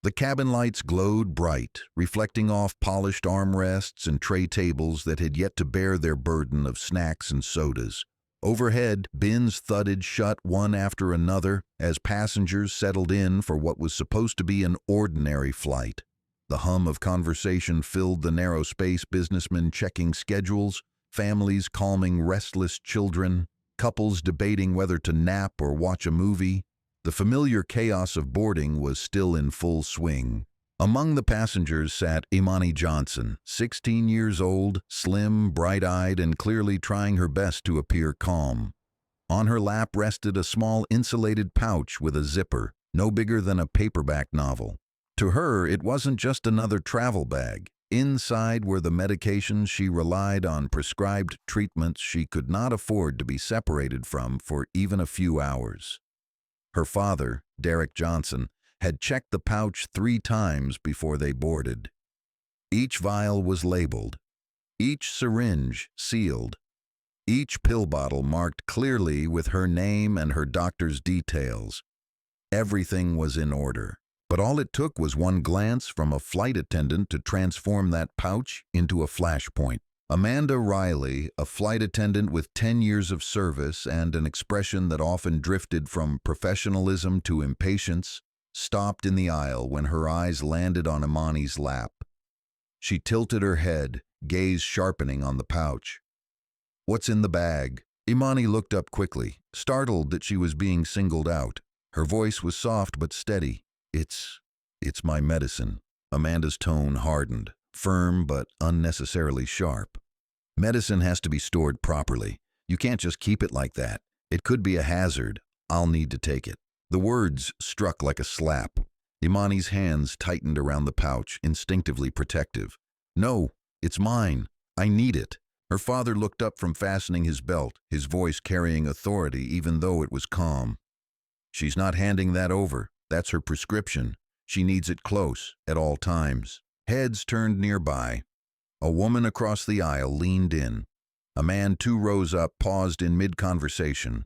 The cabin lights glowed bright, reflecting off polished armrests and tray tables that had yet to bear their burden of snacks and sodas. Overhead, bins thudded shut one after another as passengers settled in for what was supposed to be an ordinary flight. The hum of conversation filled the narrow space, businessmen checking schedules, families calming restless children, couples debating whether to nap or watch a movie. The familiar chaos of boarding was still in full swing. Among the passengers sat Imani Johnson, 16 years old, slim, bright-eyed, and clearly trying her best to appear calm. On her lap rested a small insulated pouch with a zipper, no bigger than a paperback novel. To her, it wasn't just another travel bag. Inside were the medications she relied on, prescribed treatments she could not afford to be separated from for even a few hours. Her father, Derek Johnson, had checked the pouch 3 times before they boarded. Each vial was labeled, each syringe sealed, each pill bottle marked clearly with her name and her doctor's details. Everything was in order, but all it took was one glance from a flight attendant to transform that pouch into a flashpoint. Amanda Riley, a flight attendant with 10 years of service and an expression that often drifted from professionalism to impatience, stopped in the aisle when her eyes landed on Imani's lap. She tilted her head, gaze sharpening on the pouch. "What's in the bag?" Imani looked up quickly, startled that she was being singled out. Her voice was soft but steady. It's my medicine." Amanda's tone hardened, firm but unnecessarily sharp. "Medicine has to be stored properly. You can't just keep it like that. It could be a hazard. I'll need to take it." The words struck like a slap. Imani's hands tightened around the pouch, instinctively protective. "No, it's mine. I need it." Her father looked up from fastening his belt, his voice carrying authority even though it was calm. "She's not handing that over. That's her prescription. She needs it close, at all times." Heads turned nearby. A woman across the aisle leaned in. A man 2 rows up paused in mid-conversation.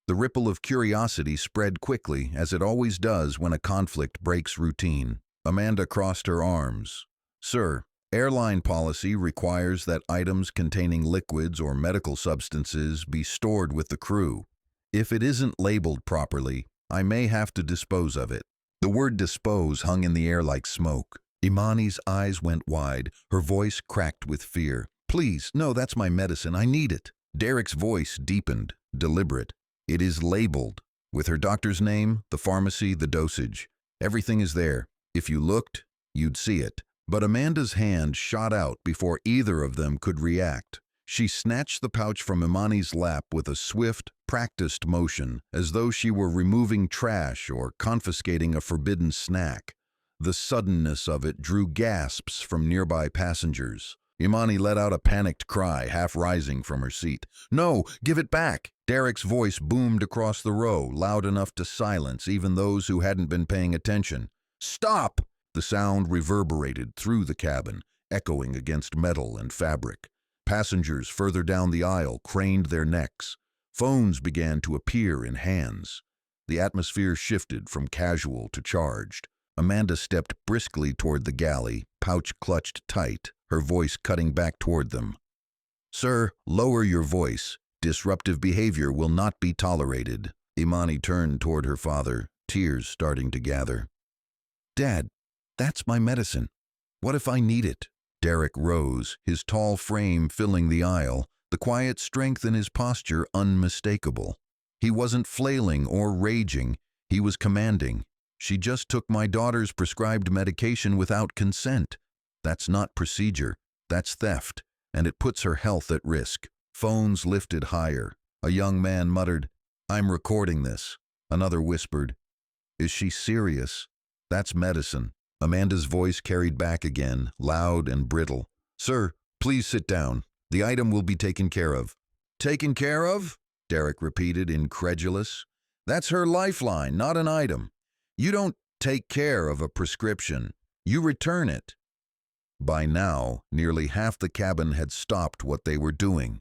The ripple of curiosity spread quickly, as it always does when a conflict breaks routine. Amanda crossed her arms. "Sir, airline policy requires that items containing liquids or medical substances be stored with the crew. If it isn't labeled properly, I may have to dispose of it." The word dispose hung in the air like smoke. Imani's eyes went wide, her voice cracked with fear. "Please, no, that's my medicine. I need it." Derek's voice deepened, deliberate. "It is labeled, with her doctor's name, the pharmacy, the dosage. Everything is there. If you looked, you'd see it." But Amanda's hand shot out before either of them could react. She snatched the pouch from Imani's lap with a swift, practiced motion, as though she were removing trash or confiscating a forbidden snack. The suddenness of it drew gasps from nearby passengers. Imani let out a panicked cry, half rising from her seat. "No, give it back!" Derek's voice boomed across the row, loud enough to silence even those who hadn't been paying attention. "Stop!" The sound reverberated through the cabin, echoing against metal and fabric. Passengers further down the aisle craned their necks. Phones began to appear in hands. The atmosphere shifted from casual to charged. Amanda stepped briskly toward the galley, pouch clutched tight, her voice cutting back toward them. "Sir, lower your voice. Disruptive behavior will not be tolerated." Imani turned toward her father, tears starting to gather. "Dad, that's my medicine. What if I need it?" Derek rose, his tall frame filling the aisle, the quiet strength in his posture unmistakable. He wasn't flailing or raging, he was commanding. "She just took my daughter's prescribed medication without consent. That's not procedure, that's theft, and it puts her health at risk." Phones lifted higher. A young man muttered, "I'm recording this." Another whispered, "Is she serious? That's medicine." Amanda's voice carried back again, loud and brittle. "Sir, please sit down. The item will be taken care of." "Taken care of?" Derek repeated, incredulous. "That's her lifeline, not an item. You don't take care of a prescription. You return it." By now, nearly half the cabin had stopped what they were doing.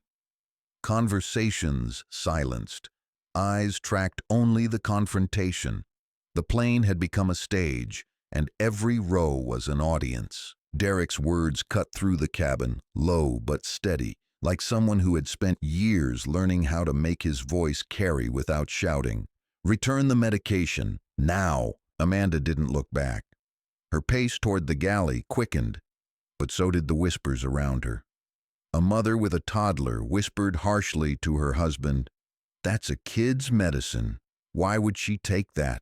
Conversations silenced. Eyes tracked only the confrontation. The plane had become a stage, and every row was an audience. Derek's words cut through the cabin, low but steady, like someone who had spent years learning how to make his voice carry without shouting. "Return the medication, now!" Amanda didn't look back. Her pace toward the galley quickened, but so did the whispers around her. A mother with a toddler whispered harshly to her husband, "That's a kid's medicine. Why would she take that?"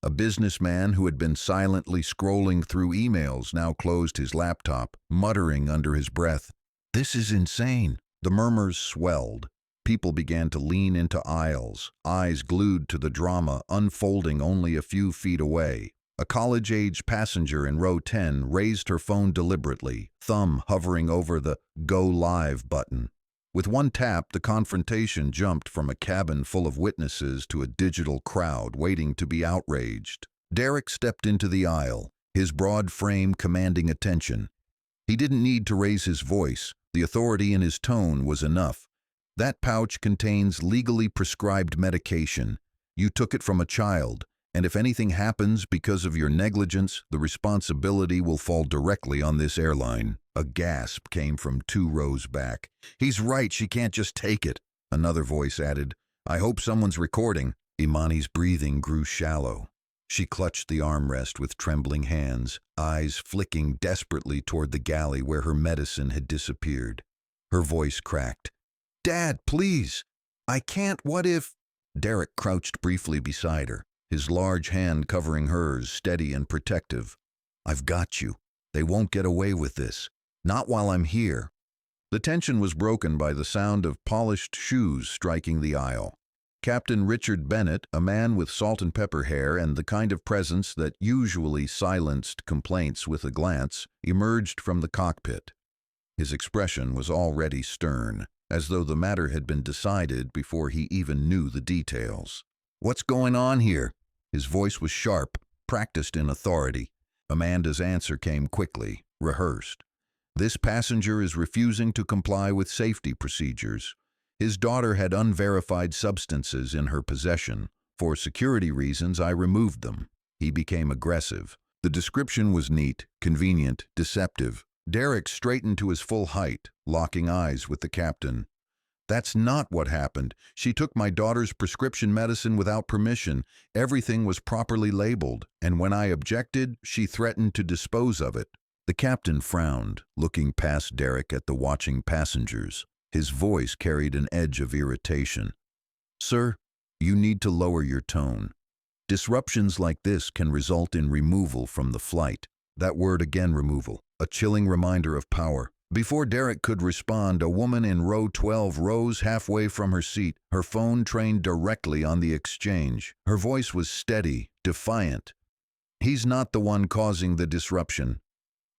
A businessman who had been silently scrolling through emails now closed his laptop, muttering under his breath, "This is insane." The murmurs swelled. People began to lean into aisles, eyes glued to the drama unfolding only a few feet away. A college-age passenger in row 10 raised her phone deliberately, thumb hovering over the "Go Live" button. With one tap, the confrontation jumped from a cabin full of witnesses to a digital crowd waiting to be outraged. Derek stepped into the aisle, his broad frame commanding attention. He didn't need to raise his voice. The authority in his tone was enough. "That pouch contains legally prescribed medication. You took it from a child, and if anything happens because of your negligence, the responsibility will fall directly on this airline." A gasp came from 2 rows back. "He's right, she can't just take it." Another voice added, "I hope someone's recording." Imani's breathing grew shallow. She clutched the armrest with trembling hands, eyes flicking desperately toward the galley where her medicine had disappeared. Her voice cracked. "Dad, please! I can't, what if—" Derek crouched briefly beside her, his large hand covering hers, steady and protective. "I've got you. They won't get away with this. Not while I'm here." The tension was broken by the sound of polished shoes striking the aisle. Captain Richard Bennett, a man with salt and pepper hair and the kind of presence that usually silenced complaints with a glance, emerged from the cockpit. His expression was already stern, as though the matter had been decided before he even knew the details. "What's going on here?" His voice was sharp, practiced in authority. Amanda's answer came quickly, rehearsed. "This passenger is refusing to comply with safety procedures. His daughter had unverified substances in her possession. For security reasons, I removed them." He became aggressive. The description was neat, convenient, deceptive. Derek straightened to his full height, locking eyes with the captain. "That's not what happened. She took my daughter's prescription medicine without permission. Everything was properly labeled, and when I objected, she threatened to dispose of it." The captain frowned, looking past Derek at the watching passengers. His voice carried an edge of irritation. "Sir, you need to lower your tone. Disruptions like this can result in removal from the flight." That word again, removal, a chilling reminder of power. Before Derek could respond, a woman in row 12 rose halfway from her seat, her phone trained directly on the exchange. Her voice was steady, defiant. "He's not the one causing the disruption.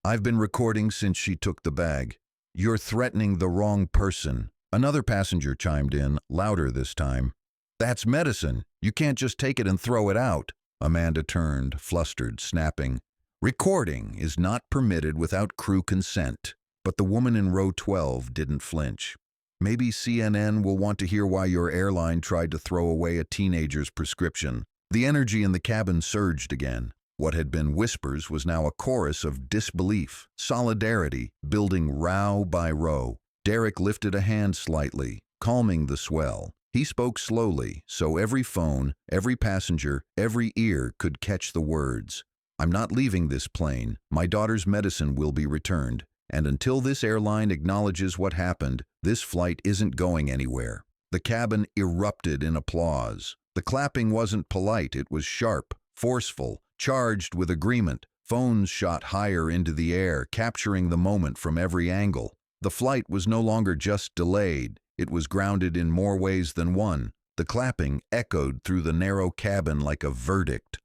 I've been recording since she took the bag. You're threatening the wrong person." Another passenger chimed in, louder this time. "That's medicine. You can't just take it and throw it out." Amanda turned, flustered, snapping. "Recording is not permitted without crew consent." But the woman in row 12 didn't flinch. "Maybe CNN will want to hear why your airline tried to throw away a teenager's prescription." The energy in the cabin surged again. What had been whispers was now a chorus of disbelief, solidarity, building row by row. Derek lifted a hand slightly, calming the swell. He spoke slowly, so every phone, every passenger, every ear could catch the words. "I'm not leaving this plane. My daughter's medicine will be returned. And until this airline acknowledges what happened, this flight isn't going anywhere." The cabin erupted in applause. The clapping wasn't polite, it was sharp, forceful, charged with agreement. Phones shot higher into the air, capturing the moment from every angle. The flight was no longer just delayed, it was grounded in more ways than one. The clapping echoed through the narrow cabin like a verdict.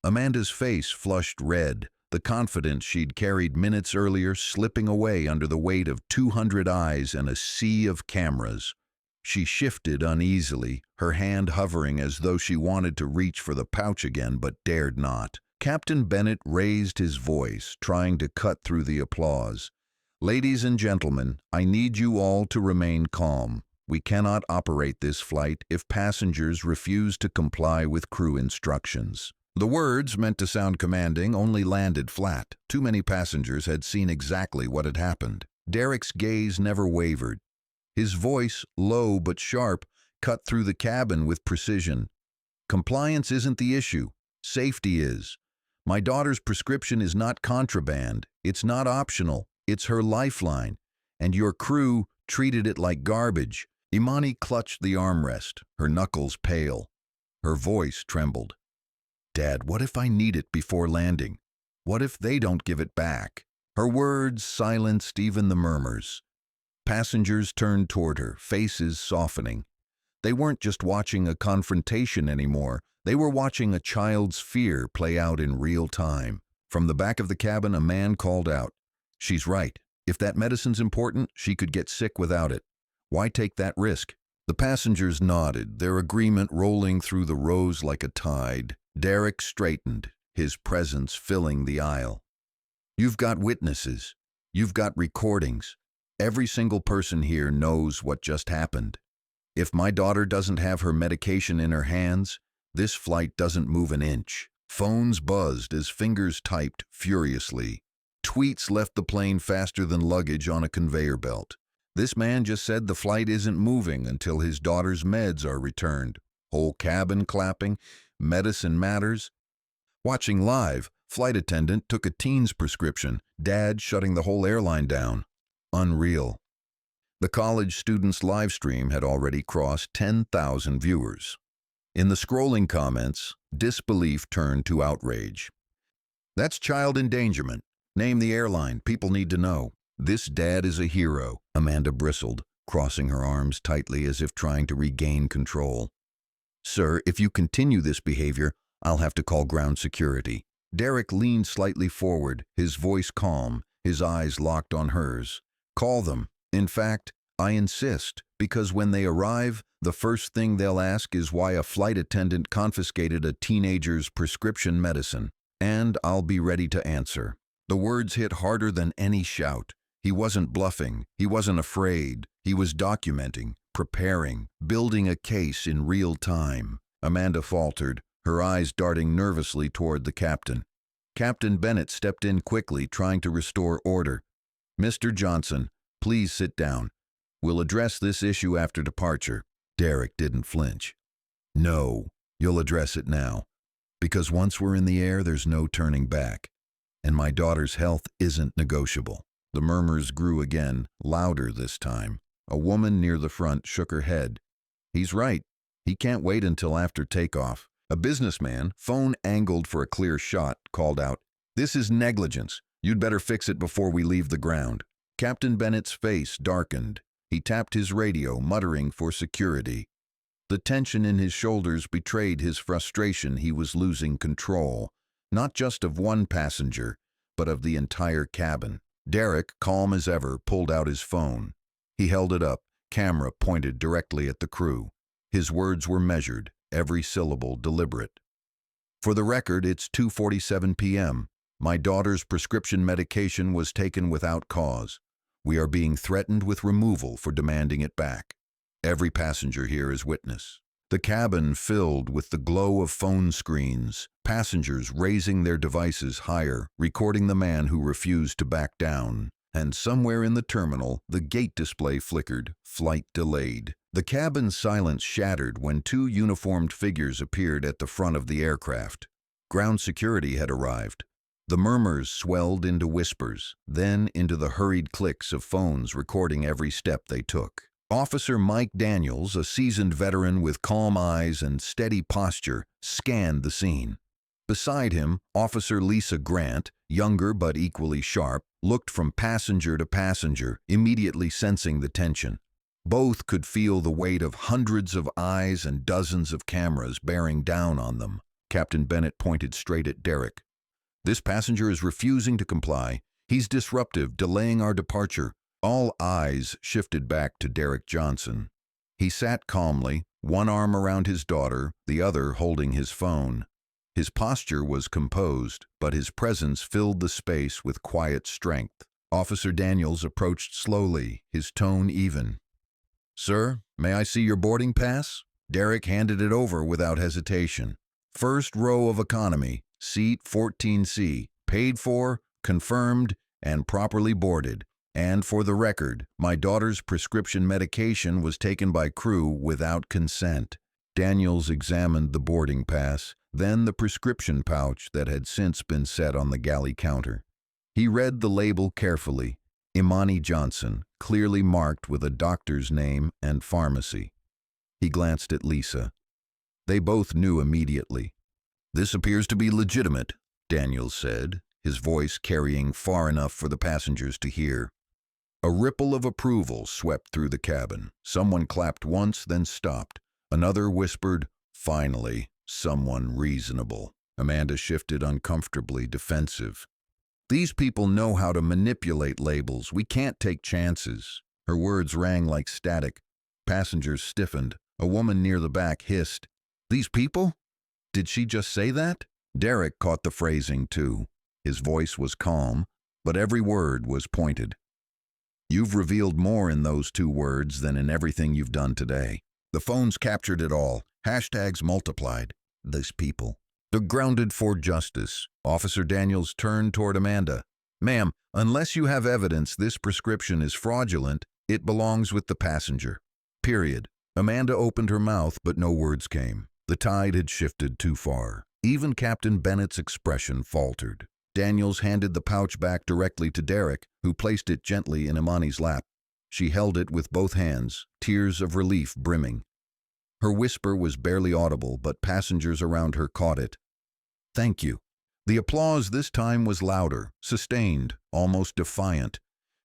Amanda's face flushed red, the confidence she'd carried minutes earlier slipping away under the weight of 200 eyes and a sea of cameras. She shifted uneasily, her hand hovering as though she wanted to reach for the pouch again but dared not. Captain Bennett raised his voice, trying to cut through the applause. "Ladies and gentlemen, I need you all to remain calm. We cannot operate this flight if passengers refuse to comply with crew instructions." The words, meant to sound commanding, only landed flat. Too many passengers had seen exactly what had happened. Derek's gaze never wavered. His voice, low but sharp, cut through the cabin with precision. Compliance isn't the issue. Safety is. My daughter's prescription is not contraband. It's not optional. It's her lifeline. And your crew treated it like garbage. Imani clutched the armrest, her knuckles pale. Her voice trembled. Dad, what if I need it before landing? What if they don't give it back? Her words silenced even the murmurs. Passengers turned toward her, faces softening. They weren't just watching a confrontation anymore. They were watching a child's fear play out in real time. From the back of the cabin, a man called out, "She's right. If that medicine's important, she could get sick without it. Why take that risk?" The passengers nodded, their agreement rolling through the rows like a tide. Derek straightened, his presence filling the aisle. "You've got witnesses. You've got recordings. Every single person here knows what just happened. If my daughter doesn't have her medication in her hands, this flight doesn't move an inch." Phones buzzed as fingers typed furiously. Tweets left the plane faster than luggage on a conveyor belt. "This man just said the flight isn't moving until his daughter's meds are returned." Whole cabin clapping. "Medicine matters." Watching live, flight attendant took a teen's prescription, dad shutting the whole airline down. Unreal. The college student's live stream had already crossed 10,000 viewers. In the scrolling comments, disbelief turned to outrage. "That's child endangerment. Name the airline. People need to know." "This dad is a hero," Amanda bristled, crossing her arms tightly as if trying to regain control. "Sir, if you continue this behavior, I'll have to call ground security." Derek leaned slightly forward, his voice calm, his eyes locked on hers. "Call them. In fact, I insist, because when they arrive, the first thing they'll ask is why a flight attendant confiscated a teenager's prescription medicine. And I'll be ready to answer." The words hit harder than any shout. He wasn't bluffing. He wasn't afraid. He was documenting, preparing, building a case in real time. Amanda faltered, her eyes darting nervously toward the captain. Captain Bennett stepped in quickly, trying to restore order. "Mr. Johnson, please sit down. We'll address this issue after departure." Derek didn't flinch. "No, you'll address it now. Because once we're in the air, there's no turning back. And my daughter's health isn't negotiable." The murmurs grew again, louder this time. A woman near the front shook her head. "He's right. He can't wait until after takeoff." A businessman, phone angled for a clear shot, called out, "This is negligence. You'd better fix it before we leave the ground." Captain Bennett's face darkened. He tapped his radio, muttering for security. The tension in his shoulders betrayed his frustration. He was losing control, not just of one passenger, but of the entire cabin. Derek, calm as ever, pulled out his phone. He held it up, camera pointed directly at the crew. His words were measured, every syllable deliberate. "For the record, it's 2:47 p.m. My daughter's prescription medication was taken without cause. We are being threatened with removal for demanding it back. Every passenger here is witness." The cabin filled with the glow of phone screens, passengers raising their devices higher, recording the man who refused to back down. And somewhere in the terminal, the gate display flickered, flight delayed. The cabin's silence shattered when two uniformed figures appeared at the front of the aircraft. Ground security had arrived. The murmurs swelled into whispers, then into the hurried clicks of phones recording every step they took. Officer Mike Daniels, a seasoned veteran with calm eyes and steady posture, scanned the scene. Beside him, Officer Lisa Grant, younger but equally sharp, looked from passenger to passenger, immediately sensing the tension. Both could feel the weight of hundreds of eyes and dozens of cameras bearing down on them. Captain Bennett pointed straight at Derek. "This passenger is refusing to comply. He's disruptive, delaying our departure." All eyes shifted back to Derek Johnson. He sat calmly, one arm around his daughter, the other holding his phone. His posture was composed, but his presence filled the space with quiet strength. Officer Daniels approached slowly, his tone even. "Sir, may I see your boarding pass?" Derek handed it over without hesitation. First row of economy, seat 14C, paid for, confirmed, and properly boarded. And for the record, my daughter's prescription medication was taken by crew without consent. Daniels examined the boarding pass, then the prescription pouch that had since been set on the galley counter. He read the label carefully. Imani Johnson, clearly marked with a doctor's name and pharmacy. He glanced at Lisa. They both knew immediately. "This appears to be legitimate," Daniels said, his voice carrying far enough for the passengers to hear. A ripple of approval swept through the cabin. Someone clapped once, then stopped. Another whispered, "Finally, someone reasonable." Amanda shifted uncomfortably defensive. "These people know how to manipulate labels. We can't take chances." Her words rang like static. Passengers stiffened. A woman near the back hissed, "These people? Did she just say that?" Derek caught the phrasing too. His voice was calm, but every word was pointed. "You've revealed more in those 2 words than in everything you've done today. The phones captured it all. Hashtags multiplied. These people. They're grounded for justice." Officer Daniels turned toward Amanda. "Ma'am, unless you have evidence this prescription is fraudulent, it belongs with the passenger. Period." Amanda opened her mouth, but no words came. The tide had shifted too far. Even Captain Bennett's expression faltered. Daniels handed the pouch back directly to Derek, who placed it gently in Imani's lap. She held it with both hands, tears of relief brimming. Her whisper was barely audible, but passengers around her caught it. "Thank you." The applause this time was louder, sustained, almost defiant.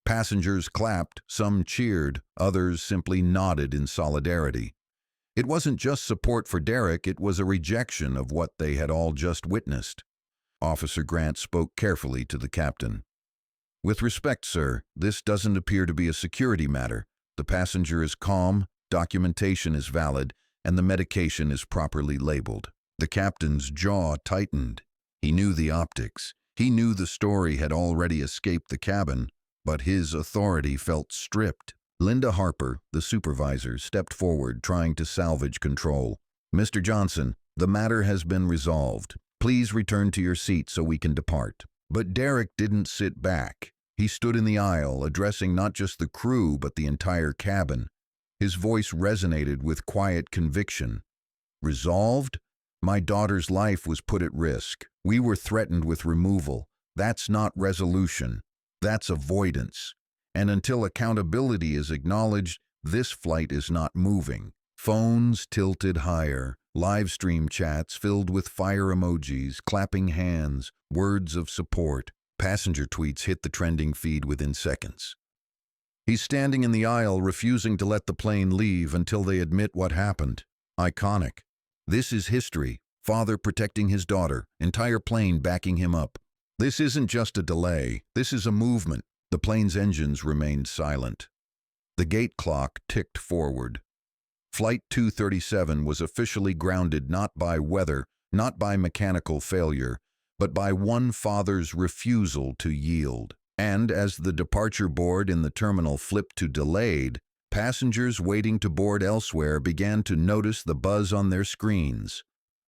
Passengers clapped, some cheered, others simply nodded in solidarity. It wasn't just support for Derek, it was a rejection of what they had all just witnessed. Officer Grant spoke carefully to the captain. "With respect, sir, this doesn't appear to be a security matter. The passenger is calm, documentation is valid, and the medication is properly labeled." The captain's jaw tightened. He knew the optics. He knew the story had already escaped the cabin, but his authority felt stripped. Linda Harper, the supervisor, stepped forward, trying to salvage control. "Mr. Johnson, the matter has been resolved. Please return to your seat so we can depart." But Derek didn't sit back. He stood in the aisle, addressing not just the crew but the entire cabin. His voice resonated with quiet conviction. "Resolved? My daughter's life was put at risk. We were threatened with removal. That's not resolution. That's avoidance. And until accountability is acknowledged, this flight is not moving." Phones tilted higher, live stream chats filled with fire emojis, clapping hands, words of support. Passenger tweets hit the trending feed within seconds. "He's standing in the aisle, refusing to let the plane leave until they admit what happened. Iconic. This is history. Father protecting his daughter, entire plane backing him up. This isn't just a delay. This is a movement." The plane's engines remained silent. The gate clock ticked forward. Flight 237 was officially grounded not by weather, not by mechanical failure, but by one father's refusal to yield. And as the departure board in the terminal flipped to delayed, passengers waiting to board elsewhere began to notice the buzz on their screens.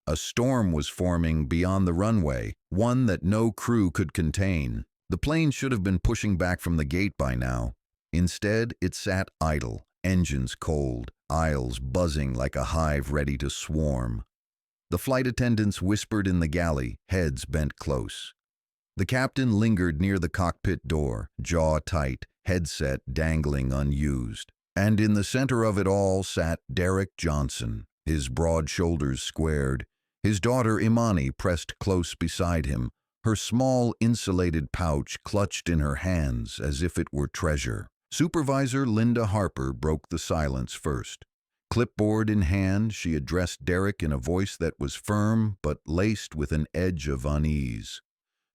A storm was forming beyond the runway, one that no crew could contain. The plane should have been pushing back from the gate by now. Instead, it sat idle, engines cold, aisles buzzing like a hive ready to swarm. The flight attendants whispered in the galley, heads bent close. The captain lingered near the cockpit door, jaw tight, headset dangling unused. And in the center of it all sat Derek Johnson, his broad shoulders squared, his daughter Imani pressed close beside him, her small insulated pouch clutched in her hands as if it were treasure. Supervisor Linda Harper broke the silence first. Clipboard in hand, she addressed Derek in a voice that was firm but laced with an edge of unease.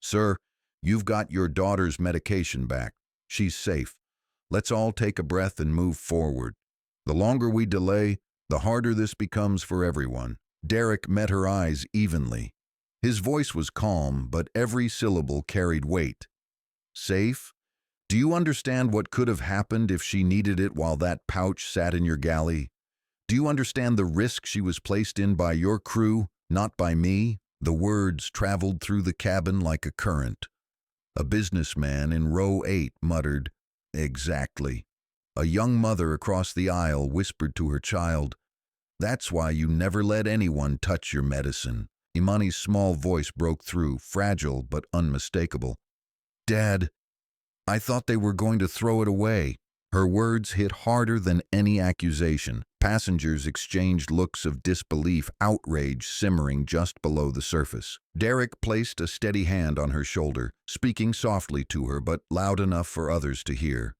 "Sir, you've got your daughter's medication back. She's safe. Let's all take a breath and move forward. The longer we delay, the harder this becomes for everyone." Derek met her eyes evenly. His voice was calm, but every syllable carried weight. "Safe? Do you understand what could have happened if she needed it while that pouch sat in your galley? Do you understand the risk she was placed in by your crew? Not by me. The words traveled through the cabin like a current. A businessman in row 8 muttered, "Exactly." A young mother across the aisle whispered to her child, "That's why you never let anyone touch your medicine." Imani's small voice broke through, fragile but unmistakable. "Dad, I thought they were going to throw it away." Her words hit harder than any accusation. Passengers exchanged looks of disbelief, outrage simmering just below the surface. Derek placed a steady hand on her shoulder, speaking softly to her but loud enough for others to hear.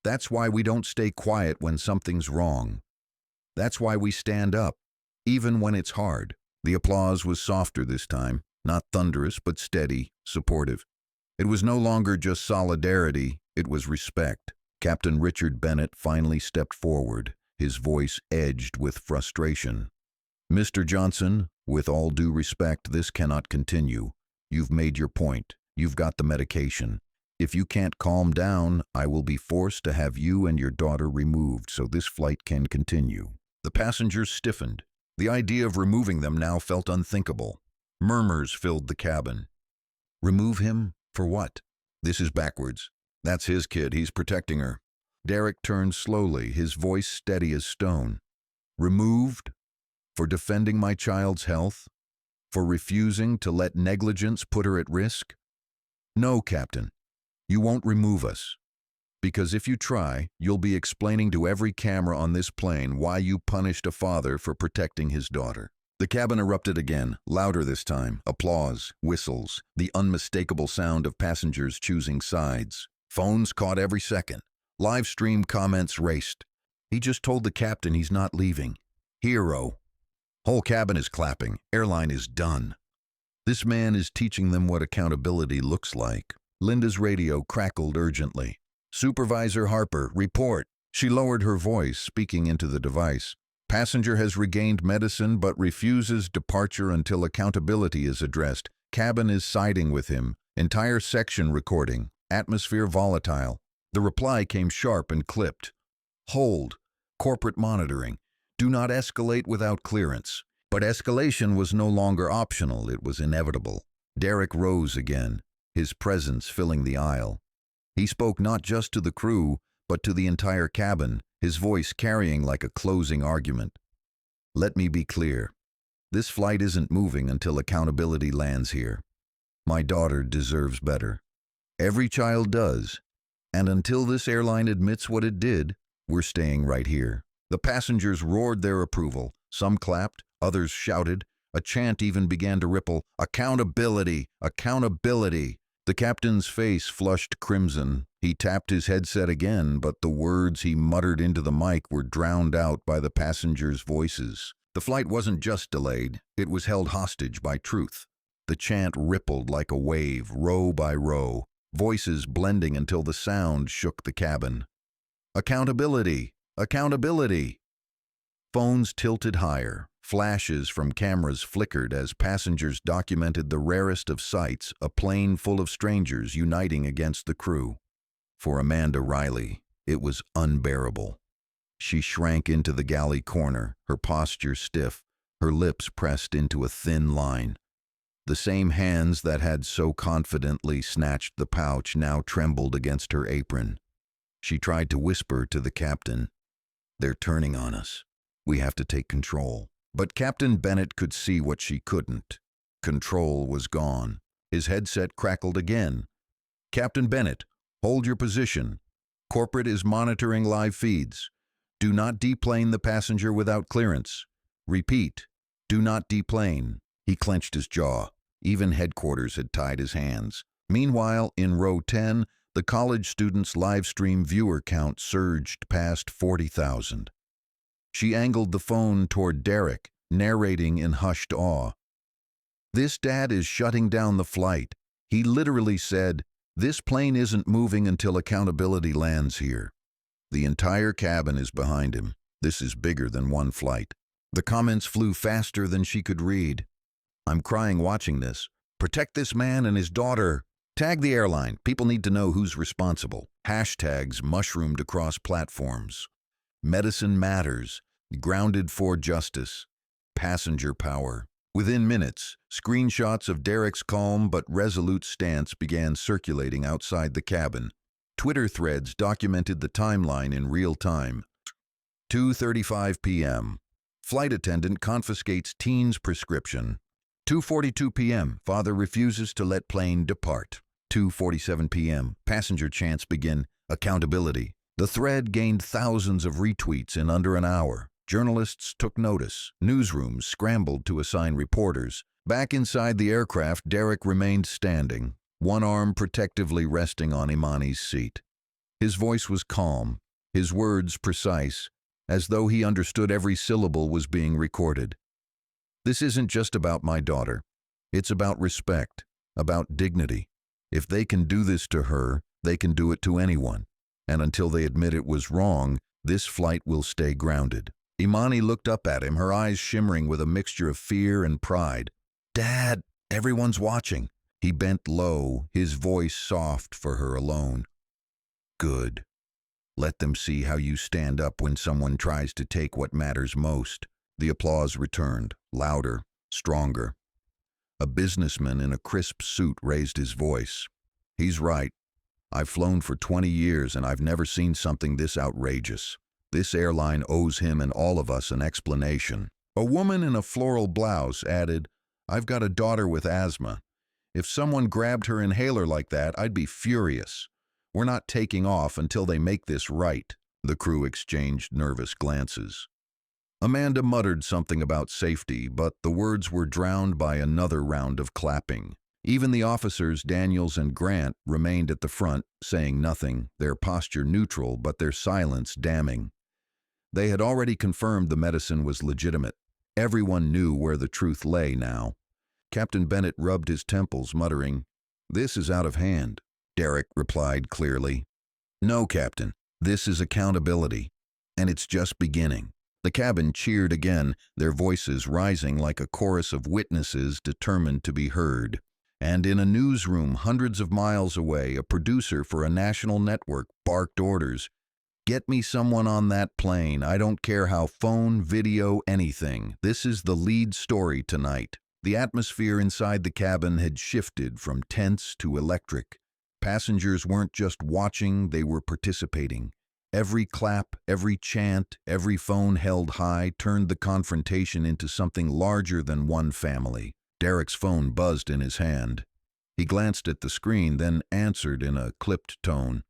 "That's why we don't stay quiet when something's wrong. That's why we stand up, even when it's hard." The applause was softer this time, not thunderous but steady, supportive. It was no longer just solidarity, it was respect. Captain Richard Bennett finally stepped forward, his voice edged with frustration. "Mr. Johnson, with all due respect, this cannot continue. You've made your point. You've got the medication. If you can't calm down, I will be forced to have you and your daughter removed so this flight can continue." The passengers stiffened. The idea of removing them now felt unthinkable. Murmurs filled the cabin. "Remove him? For what? This is backwards. That's his kid. He's protecting her." Derek turned slowly, his voice steady as stone. "Removed? For defending my child's health? For refusing to let negligence put her at risk? No, Captain. You won't remove us. Because if you try, you'll be explaining to every camera on this plane why you punished a father for protecting his daughter." The cabin erupted again, louder this time. Applause, whistles, the unmistakable sound of passengers choosing sides. Phones caught every second. Live stream comments raced. "He just told the captain he's not leaving. Hero." Whole cabin is clapping. Airline is done. This man is teaching them what accountability looks like. Linda's radio crackled urgently. "Supervisor Harper, report." She lowered her voice, speaking into the device. "Passenger has regained medicine but refuses departure until accountability is addressed. Cabin is siding with him. Entire section recording. Atmosphere volatile." The reply came sharp and clipped. "Hold. Corporate monitoring. Do not escalate without clearance." But escalation was no longer optional, it was inevitable. Derek rose again, his presence filling the aisle. He spoke not just to the crew, but to the entire cabin, his voice carrying like a closing argument. "Let me be clear. This flight isn't moving until accountability lands here. My daughter deserves better. Every child does. And until this airline admits what it did, we're staying right here." The passengers roared their approval. Some clapped, others shouted. A chant even began to ripple. "Accountability! Accountability!" The captain's face flushed crimson. He tapped his headset again, but the words he muttered into the mic were drowned out by the passengers' voices. The flight wasn't just delayed, it was held hostage by truth. The chant rippled like a wave, row by row, voices blending until the sound shook the cabin. "Accountability! Accountability!" Phones tilted higher. Flashes from cameras flickered as passengers documented the rarest of sights, a plane full of strangers uniting against the crew. For Amanda Riley, it was unbearable. She shrank into the galley corner, her posture stiff, her lips pressed into a thin line. The same hands that had so confidently snatched the pouch now trembled against her apron. She tried to whisper to the captain, "They're turning on us. We have to take control." But Captain Bennett could see what she couldn't. Control was gone. His headset crackled again. "Captain Bennett, hold your position. Corporate is monitoring live feeds. Do not deplane the passenger without clearance. Repeat, do not deplane." He clenched his jaw. Even headquarters had tied his hands. Meanwhile, in row 10, the college students' live stream viewer count surged past 40,000. She angled the phone toward Derek, narrating in hushed awe. "This dad is shutting down the flight. He literally said, 'This plane isn't moving until accountability lands here.' The entire cabin is behind him. This is bigger than one flight." The comments flew faster than she could read. "I'm crying watching this. Protect this man and his daughter. Tag the airline. People need to know who's responsible." Hashtags mushroomed across platforms. Medicine matters. Grounded for justice. Passenger power. Within minutes, screenshots of Derek's calm but resolute stance began circulating outside the cabin. Twitter threads documented the timeline in real time. 2:35 p.m. Flight attendant confiscates teen's prescription. 2:42 p.m. Father refuses to let plane depart. 2:47 p.m. Passenger chants begin. Accountability. The thread gained thousands of retweets in under an hour. Journalists took notice. Newsrooms scrambled to assign reporters. Back inside the aircraft, Derek remained standing, one arm protectively resting on Imani's seat. His voice was calm, his words precise, as though he understood every syllable was being recorded. This isn't just about my daughter. It's about respect, about dignity. If they can do this to her, they can do it to anyone. And until they admit it was wrong, this flight will stay grounded. Imani looked up at him, her eyes shimmering with a mixture of fear and pride. "Dad, everyone's watching." He bent low, his voice soft for her alone. "Good. Let them see how you stand up when someone tries to take what matters most." The applause returned, louder, stronger. A businessman in a crisp suit raised his voice. "He's right. I've flown for 20 years and I've never seen something this outrageous. This airline owes him and all of us an explanation." A woman in a floral blouse added, "I've got a daughter with asthma. If someone grabbed her inhaler like that, I'd be furious. We're not taking off until they make this right." The crew exchanged nervous glances. Amanda muttered something about safety, but the words were drowned by another round of clapping. Even the officers, Daniels and Grant, remained at the front, saying nothing, their posture neutral but their silence damning. They had already confirmed the medicine was legitimate. Everyone knew where the truth lay now. Captain Bennett rubbed his temples, muttering, "This is out of hand." Derek replied clearly, "No, Captain, this is accountability, and it's just beginning." The cabin cheered again, their voices rising like a chorus of witnesses determined to be heard. And in a newsroom hundreds of miles away, a producer for a national network barked orders. "Get me someone on that plane. I don't care how, phone, video, anything. This is the lead story tonight." The atmosphere inside the cabin had shifted from tense to electric. Passengers weren't just watching, they were participating. Every clap, every chant, every phone held high turned the confrontation into something larger than one family. Derek's phone buzzed in his hand. He glanced at the screen, then answered in a clipped tone.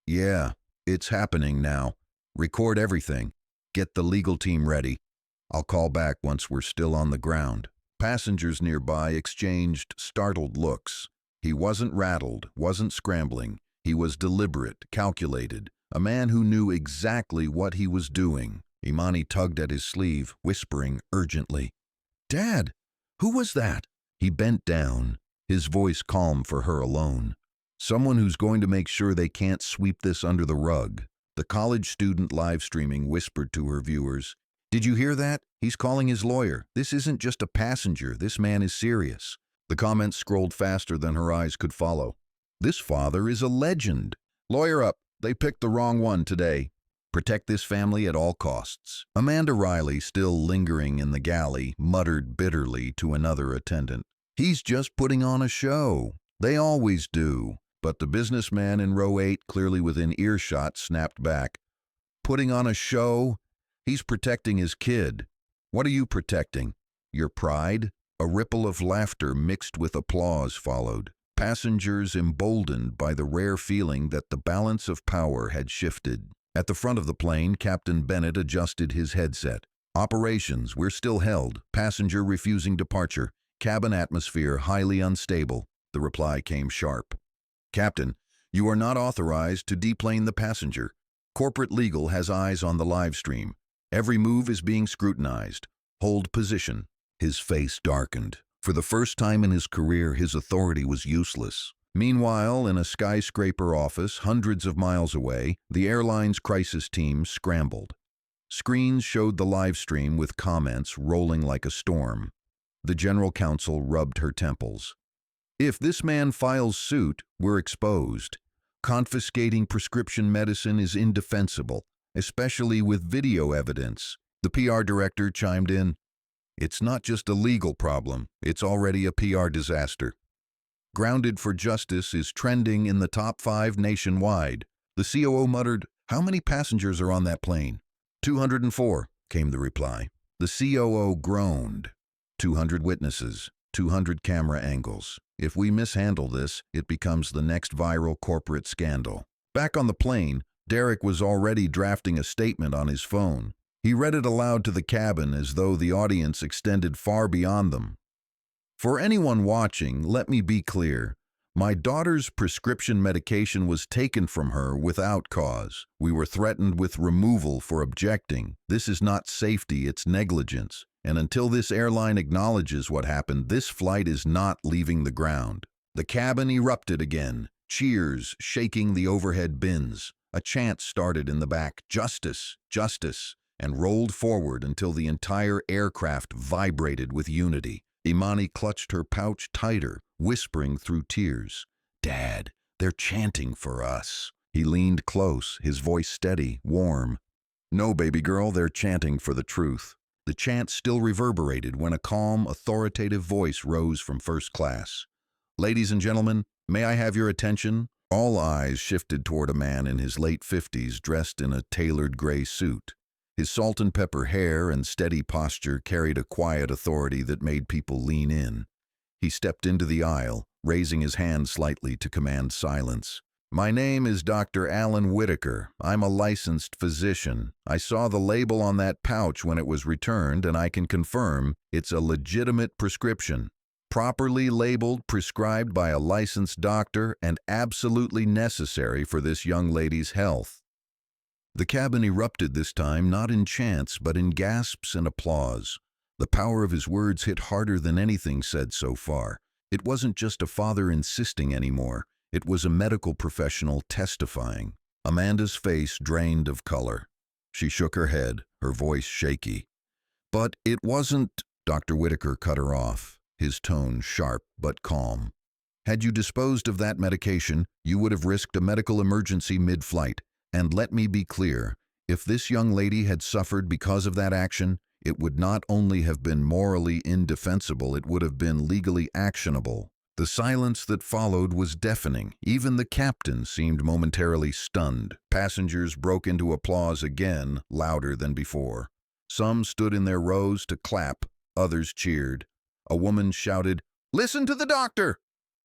"Yeah. It's happening now. Record everything. Get the legal team ready. I'll call back once we're still on the ground." Passengers nearby exchanged startled looks. He wasn't rattled, wasn't scrambling. He was deliberate, calculated, a man who knew exactly what he was doing. Imani tugged at his sleeve, whispering urgently, "Dad, who was that?" He bent down, his voice calm for her alone. "Someone who's going to make sure they can't sweep this under the rug." The college student live streaming whispered to her viewers, "Did you hear that? He's calling his lawyer. This isn't just a passenger. This man is serious." The comments scrolled faster than her eyes could follow. "This father is a legend. Lawyer up. They picked the wrong one today. Protect this family at all costs." Amanda Riley, still lingering in the galley, muttered bitterly to another attendant, "He's just putting on a show. They always do." But the businessman in row 8, clearly within earshot, snapped back, "Putting on a show? He's protecting his kid. What are you protecting? Your pride?" A ripple of laughter mixed with applause followed. Passengers emboldened by the rare feeling that the balance of power had shifted. At the front of the plane, Captain Bennett adjusted his headset. "Operations, we're still held. Passenger refusing departure. Cabin atmosphere highly unstable." The reply came sharp. "Captain, you are not authorized to deplane the passenger. Corporate legal has eyes on the live stream. Every move is being scrutinized. Hold position." His face darkened. For the first time in his career, his authority was useless. Meanwhile, in a skyscraper office hundreds of miles away, the airline's crisis team scrambled. Screens showed the live stream with comments rolling like a storm. The general counsel rubbed her temples. "If this man files suit, we're exposed. Confiscating prescription medicine is indefensible, especially with video evidence." The PR director chimed in, It's not just a legal problem, it's already a PR disaster. Grounded for Justice is trending in the top 5 nationwide. The COO muttered, "How many passengers are on that plane?" 204, came the reply. The COO groaned. 200 witnesses, 200 camera angles. If we mishandle this, it becomes the next viral corporate scandal. Back on the plane, Derek was already drafting a statement on his phone. He read it aloud to the cabin as though the audience extended far beyond them. For anyone watching, let me be clear. My daughter's prescription medication was taken from her without cause. We were threatened with removal for objecting. This is not safety, it's negligence. And until this airline acknowledges what happened, this flight is not leaving the ground. The cabin erupted again, cheers shaking the overhead bins. A chant started in the back, "Justice, justice," and rolled forward until the entire aircraft vibrated with unity. Imani clutched her pouch tighter, whispering through tears, "Dad, they're chanting for us." He leaned close, his voice steady, warm. "No, baby girl, they're chanting for the truth." The chant still reverberated when a calm, authoritative voice rose from first class. "Ladies and gentlemen, may I have your attention?" All eyes shifted toward a man in his late 50s dressed in a tailored gray suit. His salt and pepper hair and steady posture carried a quiet authority that made people lean in. He stepped into the aisle, raising his hand slightly to command silence. "My name is Dr. Alan Whitaker. I'm a licensed physician. I saw the label on that pouch when it was returned, and I can confirm it's a legitimate prescription. Properly labeled, prescribed by a licensed doctor, and absolutely necessary for this young lady's health." The cabin erupted this time not in chants but in gasps and applause. The power of his words hit harder than anything said so far. It wasn't just a father insisting anymore. It was a medical professional testifying. Amanda's face drained of color. She shook her head, her voice shaky. "But it wasn't—" Dr. Whitaker cut her off, his tone sharp but calm. "Had you disposed of that medication, you would have risked a medical emergency mid-flight. And let me be clear, if this young lady had suffered because of that action, it would not only have been morally indefensible, it would have been legally actionable." The silence that followed was deafening. Even the captain seemed momentarily stunned. Passengers broke into applause again, louder than before. Some stood in their rows to clap, others cheered. A woman shouted, "Listen to the doctor!"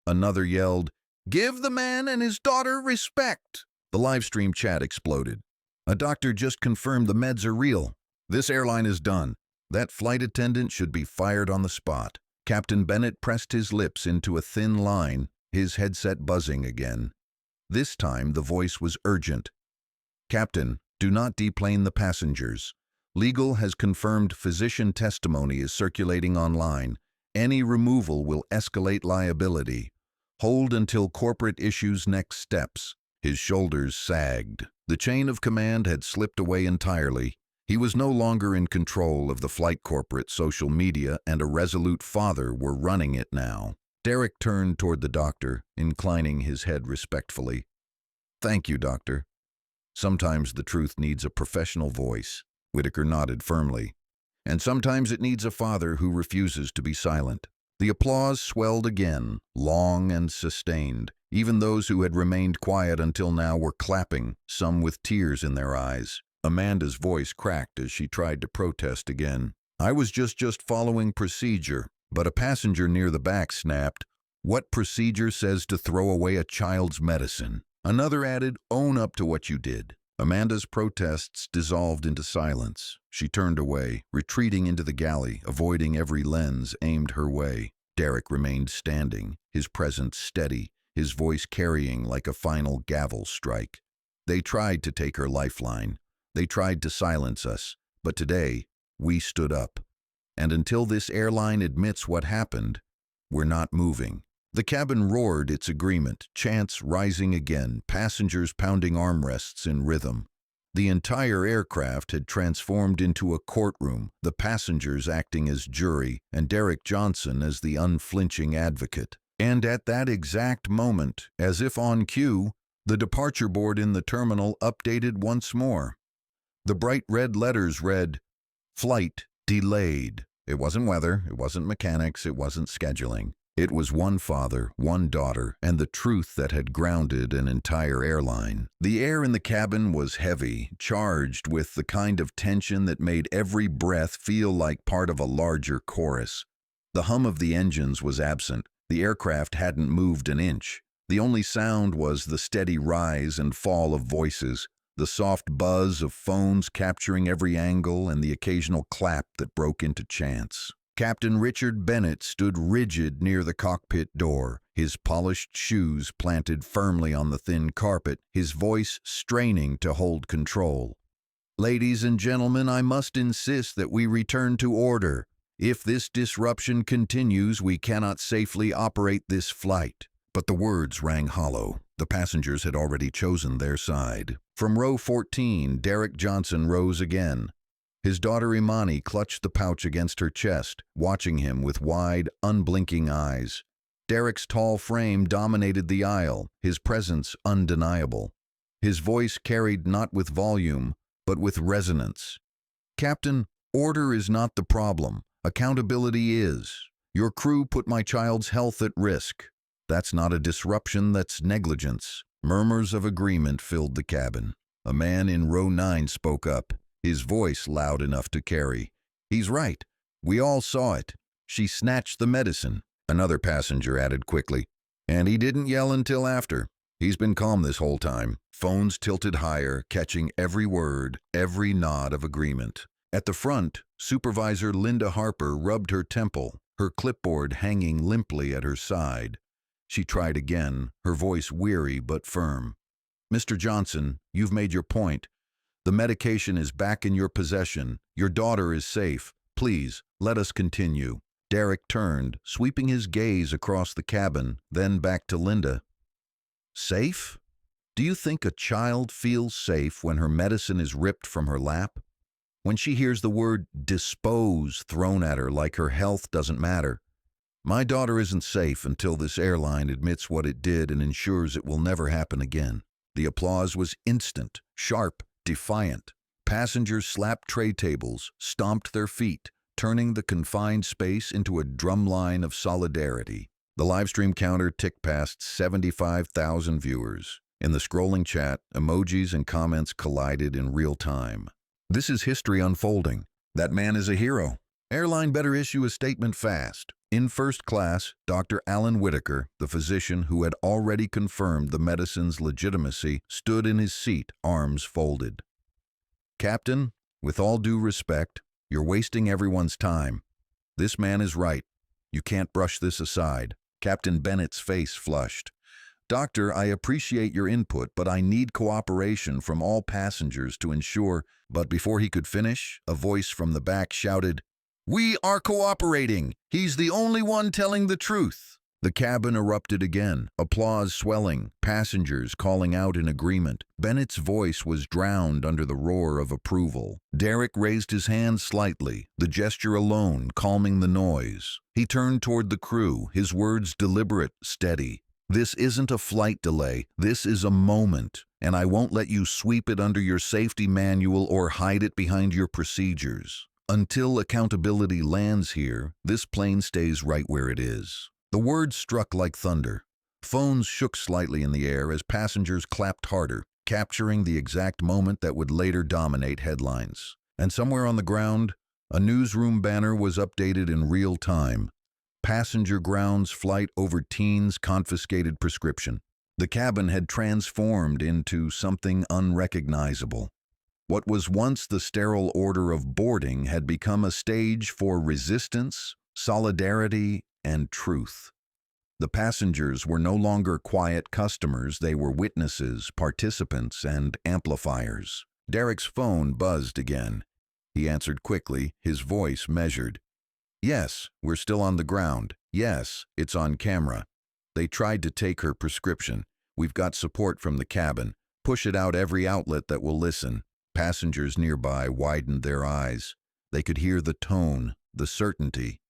Another yelled, "Give the man and his daughter respect!" The live stream chat exploded. "A doctor just confirmed the meds are real. This airline is done. That flight attendant should be fired on the spot." Captain Bennett pressed his lips into a thin line, his headset buzzing again. This time the voice was urgent. "Captain, do not deplane the passengers. Legal has confirmed physician testimony is circulating online. Any removal will escalate liability. Hold until corporate issues next steps." His shoulders sagged. The chain of command had slipped away entirely. He was no longer in control of the flight corporate, social media, and a resolute father were running it now. Derek turned toward the doctor, inclining his head respectfully. "Thank you, doctor. Sometimes the truth needs a professional voice." Whitaker nodded firmly. "And sometimes it needs a father who refuses to be silent." The applause swelled again, long and sustained. Even those who had remained quiet until now were clapping, some with tears in their eyes. Amanda's voice cracked as she tried to protest again. "I was just following procedure." But a passenger near the back snapped, "What procedure says to throw away a child's medicine?" Another added, "Own up to what you did." Amanda's protests dissolved into silence. She turned away, retreating into the galley, avoiding every lens aimed her way. Derek remained standing, his presence steady, his voice carrying like a final gavel strike. "They tried to take her lifeline. They tried to silence us. But today, we stood up. And until this airline admits what happened, we're not moving." The cabin roared its agreement, chants rising again, passengers pounding armrests in rhythm. The entire aircraft had transformed into a courtroom, the passengers acting as jury, and Derek Johnson as the unflinching advocate. And at that exact moment, as if on cue, the departure board in the terminal updated once more. The bright red letters read, "Flight delayed." It wasn't weather, it wasn't mechanics, it wasn't scheduling. It was one father, one daughter, and the truth that had grounded an entire airline. The air in the cabin was heavy, charged with the kind of tension that made every breath feel like part of a larger chorus. The hum of the engines was absent. The aircraft hadn't moved an inch. The only sound was the steady rise and fall of voices, the soft buzz of phones capturing every angle, and the occasional clap that broke into chants. Captain Richard Bennett stood rigid near the cockpit door, his polished shoes planted firmly on the thin carpet, his voice straining to hold control. "Ladies and gentlemen, I must insist that we return to order. If this disruption continues, we cannot safely operate this flight." But the words rang hollow. The passengers had already chosen their side. From row 14, Derek Johnson rose again. His daughter Imani clutched the pouch against her chest, watching him with wide, unblinking eyes. Derek's tall frame dominated the aisle, his presence undeniable. His voice carried not with volume, but with resonance. "Captain, order is not the problem. Accountability is. Your crew put my child's health at risk. That's not a disruption, that's negligence." Murmurs of agreement filled the cabin. A man in row 9 spoke up, his voice loud enough to carry. "He's right. We all saw it. She snatched the medicine." Another passenger added quickly, "And he didn't yell until after. He's been calm this whole time." Phones tilted higher, catching every word, every nod of agreement. At the front, Supervisor Linda Harper rubbed her temple, her clipboard hanging limply at her side. She tried again, her voice weary but firm. "Mr. Johnson, you've made your point. The medication is back in your possession. Your daughter is safe. Please, let us continue." Derek turned, sweeping his gaze across the cabin, then back to Linda. "Safe? Do you think a child feels safe when her medicine is ripped from her lap? When she hears the word dispose thrown at her like her health doesn't matter? My daughter isn't safe until this airline admits what it did and ensures it will never happen again." The applause was instant, sharp, defiant. Passengers slapped tray tables, stomped their feet, turning the confined space into a drumline of solidarity. The livestream counter ticked past 75,000 viewers. In the scrolling chat, emojis and comments collided in real time. "This is history unfolding. That man is a hero. Airline better issue a statement fast." In first class, Dr. Alan Whitaker, the physician who had already confirmed the medicine's legitimacy, stood in his seat, arms folded. "Captain, with all due respect, you're wasting everyone's time. This man is right. You can't brush this aside." Captain Bennett's face flushed. "Doctor, I appreciate your input, but I need cooperation from all passengers to ensure—" But before he could finish, a voice from the back shouted, "We are cooperating! He's the only one telling the truth!" The cabin erupted again, applause swelling, passengers calling out in agreement. Bennett's voice was drowned under the roar of approval. Derek raised his hand slightly, the gesture alone calming the noise. He turned toward the crew, his words deliberate, steady. "This isn't a flight delay. This is a moment, and I won't let you sweep it under your safety manual or hide it behind your procedures. Until accountability lands here, this plane stays right where it is." The words struck like thunder. Phones shook slightly in the air as passengers clapped harder, capturing the exact moment that would later dominate headlines. And somewhere on the ground, a newsroom banner was updated in real time. "Passenger grounds flight over teen's confiscated prescription." The cabin had transformed into something unrecognizable. What was once the sterile order of boarding had become a stage for resistance, solidarity, and truth. The passengers were no longer quiet customers, they were witnesses, participants, and amplifiers. Derek's phone buzzed again. He answered quickly, his voice measured. "Yes, we're still on the ground. Yes, it's on camera. They tried to take her prescription. We've got support from the cabin. Push it out every outlet that will listen." Passengers nearby widened their eyes. They could hear the tone, the certainty.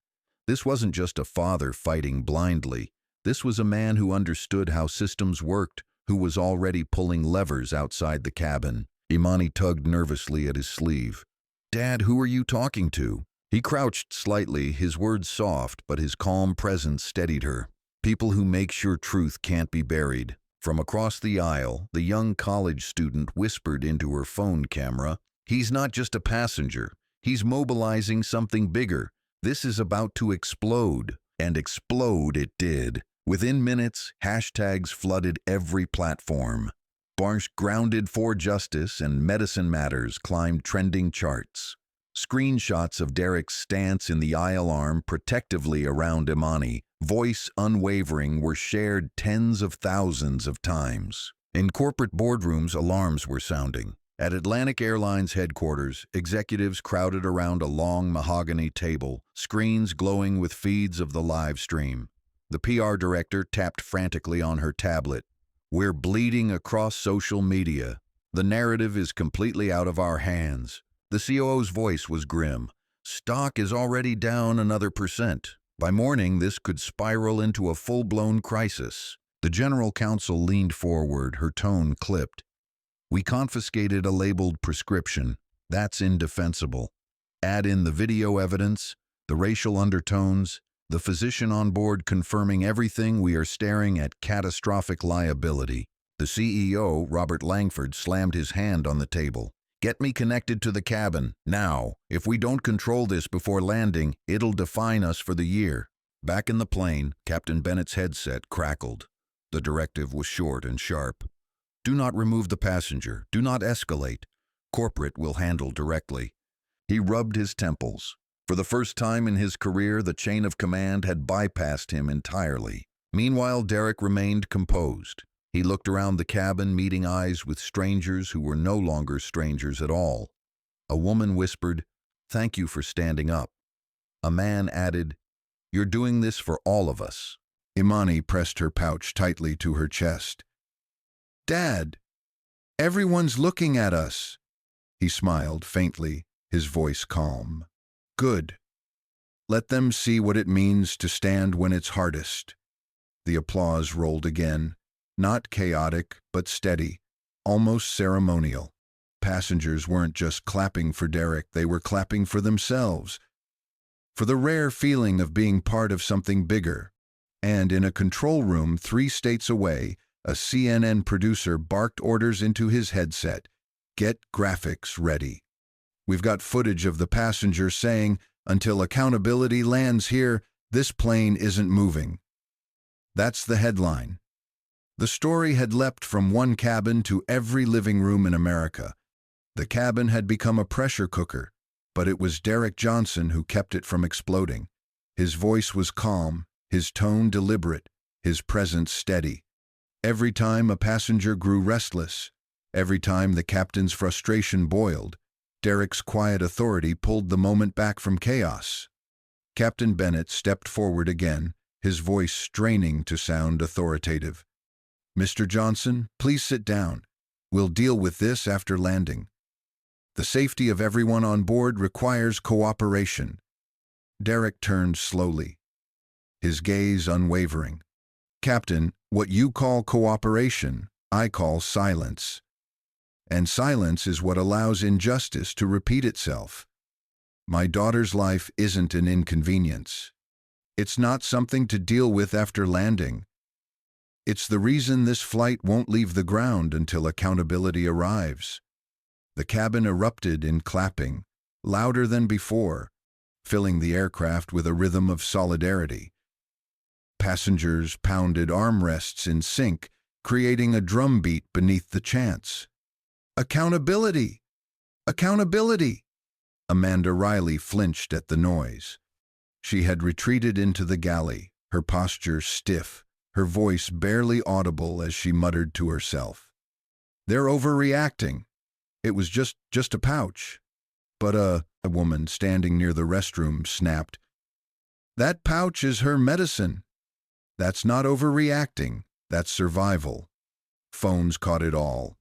This wasn't just a father fighting blindly. This was a man who understood how systems worked, who was already pulling levers outside the cabin. Imani tugged nervously at his sleeve. "Dad, who are you talking to?" He crouched slightly, his words soft, but his calm presence steadied her. People who make sure truth can't be buried. From across the aisle, the young college student whispered into her phone camera, "He's not just a passenger. He's mobilizing something bigger. This is about to explode." And explode it did. Within minutes, hashtags flooded every platform. Barnes grounded for justice and medicine matters climbed trending charts. Screenshots of Derek's stance in the aisle arm protectively around Imani, voice unwavering, were shared tens of thousands of times. In corporate boardrooms, alarms were sounding. At Atlantic Airlines headquarters, executives crowded around a long mahogany table, screens glowing with feeds of the live stream. The PR director tapped frantically on her tablet. "We're bleeding across social media. The narrative is completely out of our hands." The COO's voice was grim. "Stock is already down another %. By morning, this could spiral into a full-blown crisis." The general counsel leaned forward, her tone clipped. "We confiscated a labeled prescription. That's indefensible. Add in the video evidence, the racial undertones, the physician on board confirming everything, we are staring at catastrophic liability." The CEO, Robert Langford, slammed his hand on the table. "Get me connected to the cabin, now. If we don't control this before landing, it'll define us for the year." Back in the plane, Captain Bennett's headset crackled. The directive was short and sharp. "Do not remove the passenger. Do not escalate. Corporate will handle directly." He rubbed his temples. For the first time in his career, the chain of command had bypassed him entirely. Meanwhile, Derek remained composed. He looked around the cabin, meeting eyes with strangers who were no longer strangers at all. A woman whispered, "Thank you for standing up." A man added, "You're doing this for all of us." Imani pressed her pouch tightly to her chest. "Dad, everyone's looking at us." He smiled faintly, his voice calm. "Good. Let them see what it means to stand when it's hardest." The applause rolled again. Not chaotic, but steady, almost ceremonial. Passengers weren't just clapping for Derek, they were clapping for themselves, for the rare feeling of being part of something bigger. And in a control room 3 states away, a CNN producer barked orders into his headset. "Get graphics ready. We've got footage of the passenger saying, 'Until accountability lands here, this plane isn't moving.'" That's the headline. The story had leapt from one cabin to every living room in America. The cabin had become a pressure cooker, but it was Derek Johnson who kept it from exploding. His voice was calm, his tone deliberate, his presence steady. Every time a passenger grew restless, every time the captain's frustration boiled, Derek's quiet authority pulled the moment back from chaos. Captain Bennett stepped forward again, his voice straining to sound authoritative. "Mr. Johnson, please sit down. We'll deal with this after landing. The safety of everyone on board requires cooperation." Derek turned slowly, his gaze unwavering. "Captain, what you call cooperation, I call silence. And silence is what allows injustice to repeat itself. My daughter's life isn't an inconvenience. It's not something to deal with after landing. It's the reason this flight won't leave the ground until accountability arrives." The cabin erupted in clapping, louder than before, filling the aircraft with a rhythm of solidarity. Passengers pounded armrests in sync, creating a drumbeat beneath the chants. "Accountability! Accountability!" Amanda Riley flinched at the noise. She had retreated into the galley, her posture stiff, her voice barely audible as she muttered to herself. "They're overreacting. It was just a pouch." But a woman standing near the restroom snapped, "That pouch is her medicine. That's not overreacting, that's survival." Phones caught it all.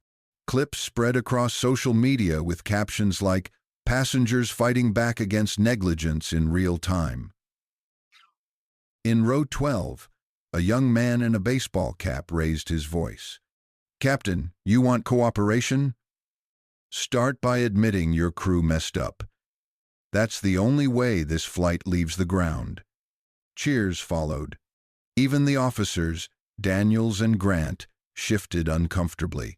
Clips spread across social media with captions like, "Passengers fighting back against negligence in real time." In row 12, a young man in a baseball cap raised his voice. "Captain, you want cooperation? Start by admitting your crew messed up. That's the only way this flight leaves the ground." Cheers followed. Even the officers, Daniels and Grant, shifted uncomfortably.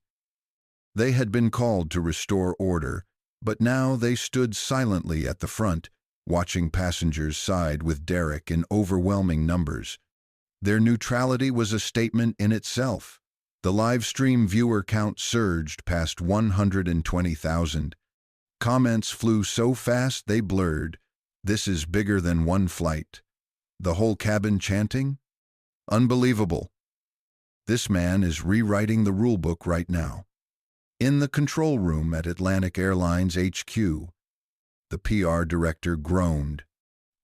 They had been called to restore order, but now they stood silently at the front, watching passengers side with Derek in overwhelming numbers. Their neutrality was a statement in itself. The live stream viewer count surged past 120,000. Comments flew so fast they blurred. "This is bigger than one flight." The whole cabin chanting? "Unbelievable. This man is rewriting the rulebook right now." In the control room at Atlantic Airlines HQ, the PR director groaned.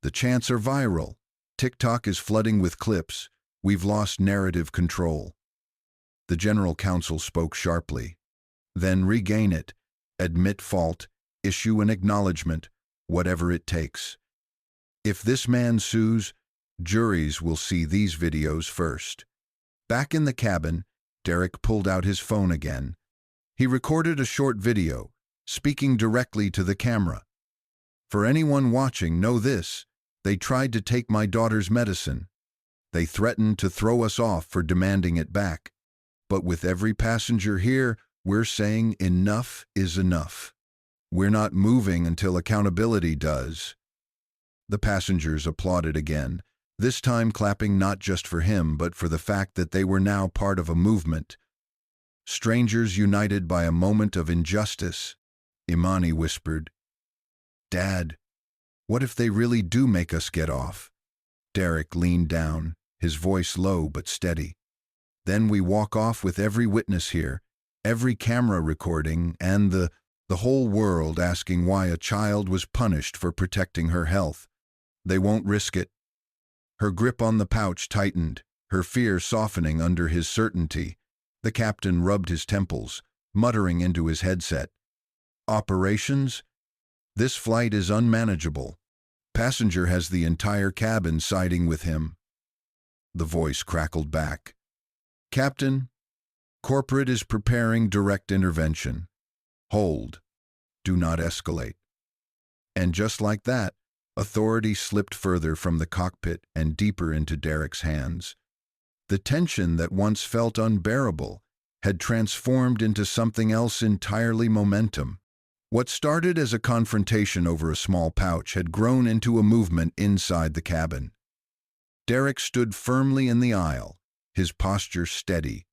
"The chants are viral. TikTok is flooding with clips. We've lost narrative control." The general counsel spoke sharply. "Then regain it. Admit fault. Issue an acknowledgement, whatever it takes. If this man sues, juries will see these videos first." Back in the cabin, Derek pulled out his phone again. He recorded a short video, speaking directly to the camera. "For anyone watching, know this. They tried to take my daughter's medicine. They threatened to throw us off for demanding it back. But with every passenger here, we're saying enough is enough. We're not moving until accountability does." The passengers applauded again, this time clapping not just for him, but for the fact that they were now part of a movement. Strangers united by a moment of injustice. Imani whispered, "Dad, what if they really do make us get off?" Derek leaned down, his voice low but steady. "Then we walk off with every witness here, every camera recording, and the whole world asking why a child was punished for protecting her health. They won't risk it." Her grip on the pouch tightened, her fear softening under his certainty. The captain rubbed his temples, muttering into his headset, "Operations? This flight is unmanageable. Passenger has the entire cabin siding with him." The voice crackled back. "Captain, corporate is preparing direct intervention. Hold. Do not escalate." And just like that, authority slipped further from the cockpit and deeper into Derek's hands. The tension that once felt unbearable had transformed into something else entirely: momentum. What started as a confrontation over a small pouch had grown into a movement inside the cabin. Derek stood firmly in the aisle, his posture steady,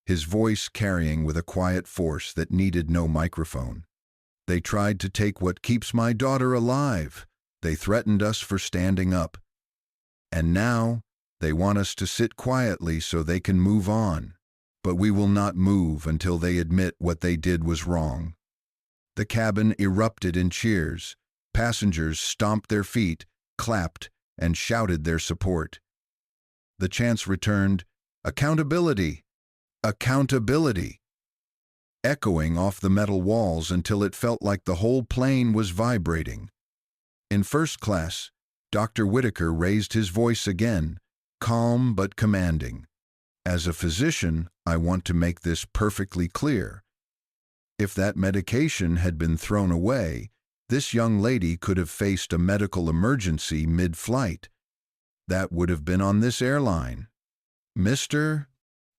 his voice carrying with a quiet force that needed no microphone. "They tried to take what keeps my daughter alive. They threatened us for standing up. And now they want us to sit quietly so they can move on. But we will not move until they admit what they did was wrong." The cabin erupted in cheers. Passengers stomped their feet, clapped, and shouted their support. The chants returned, "Accountability! Accountability!" echoing off the metal walls until it felt like the whole plane was vibrating. In first class, Dr. Whitaker raised his voice again, calm but commanding. "As a physician, I want to make this perfectly clear. If that medication had been thrown away, this young lady could have faced a medical emergency mid-flight. That would have been on this airline. Mr.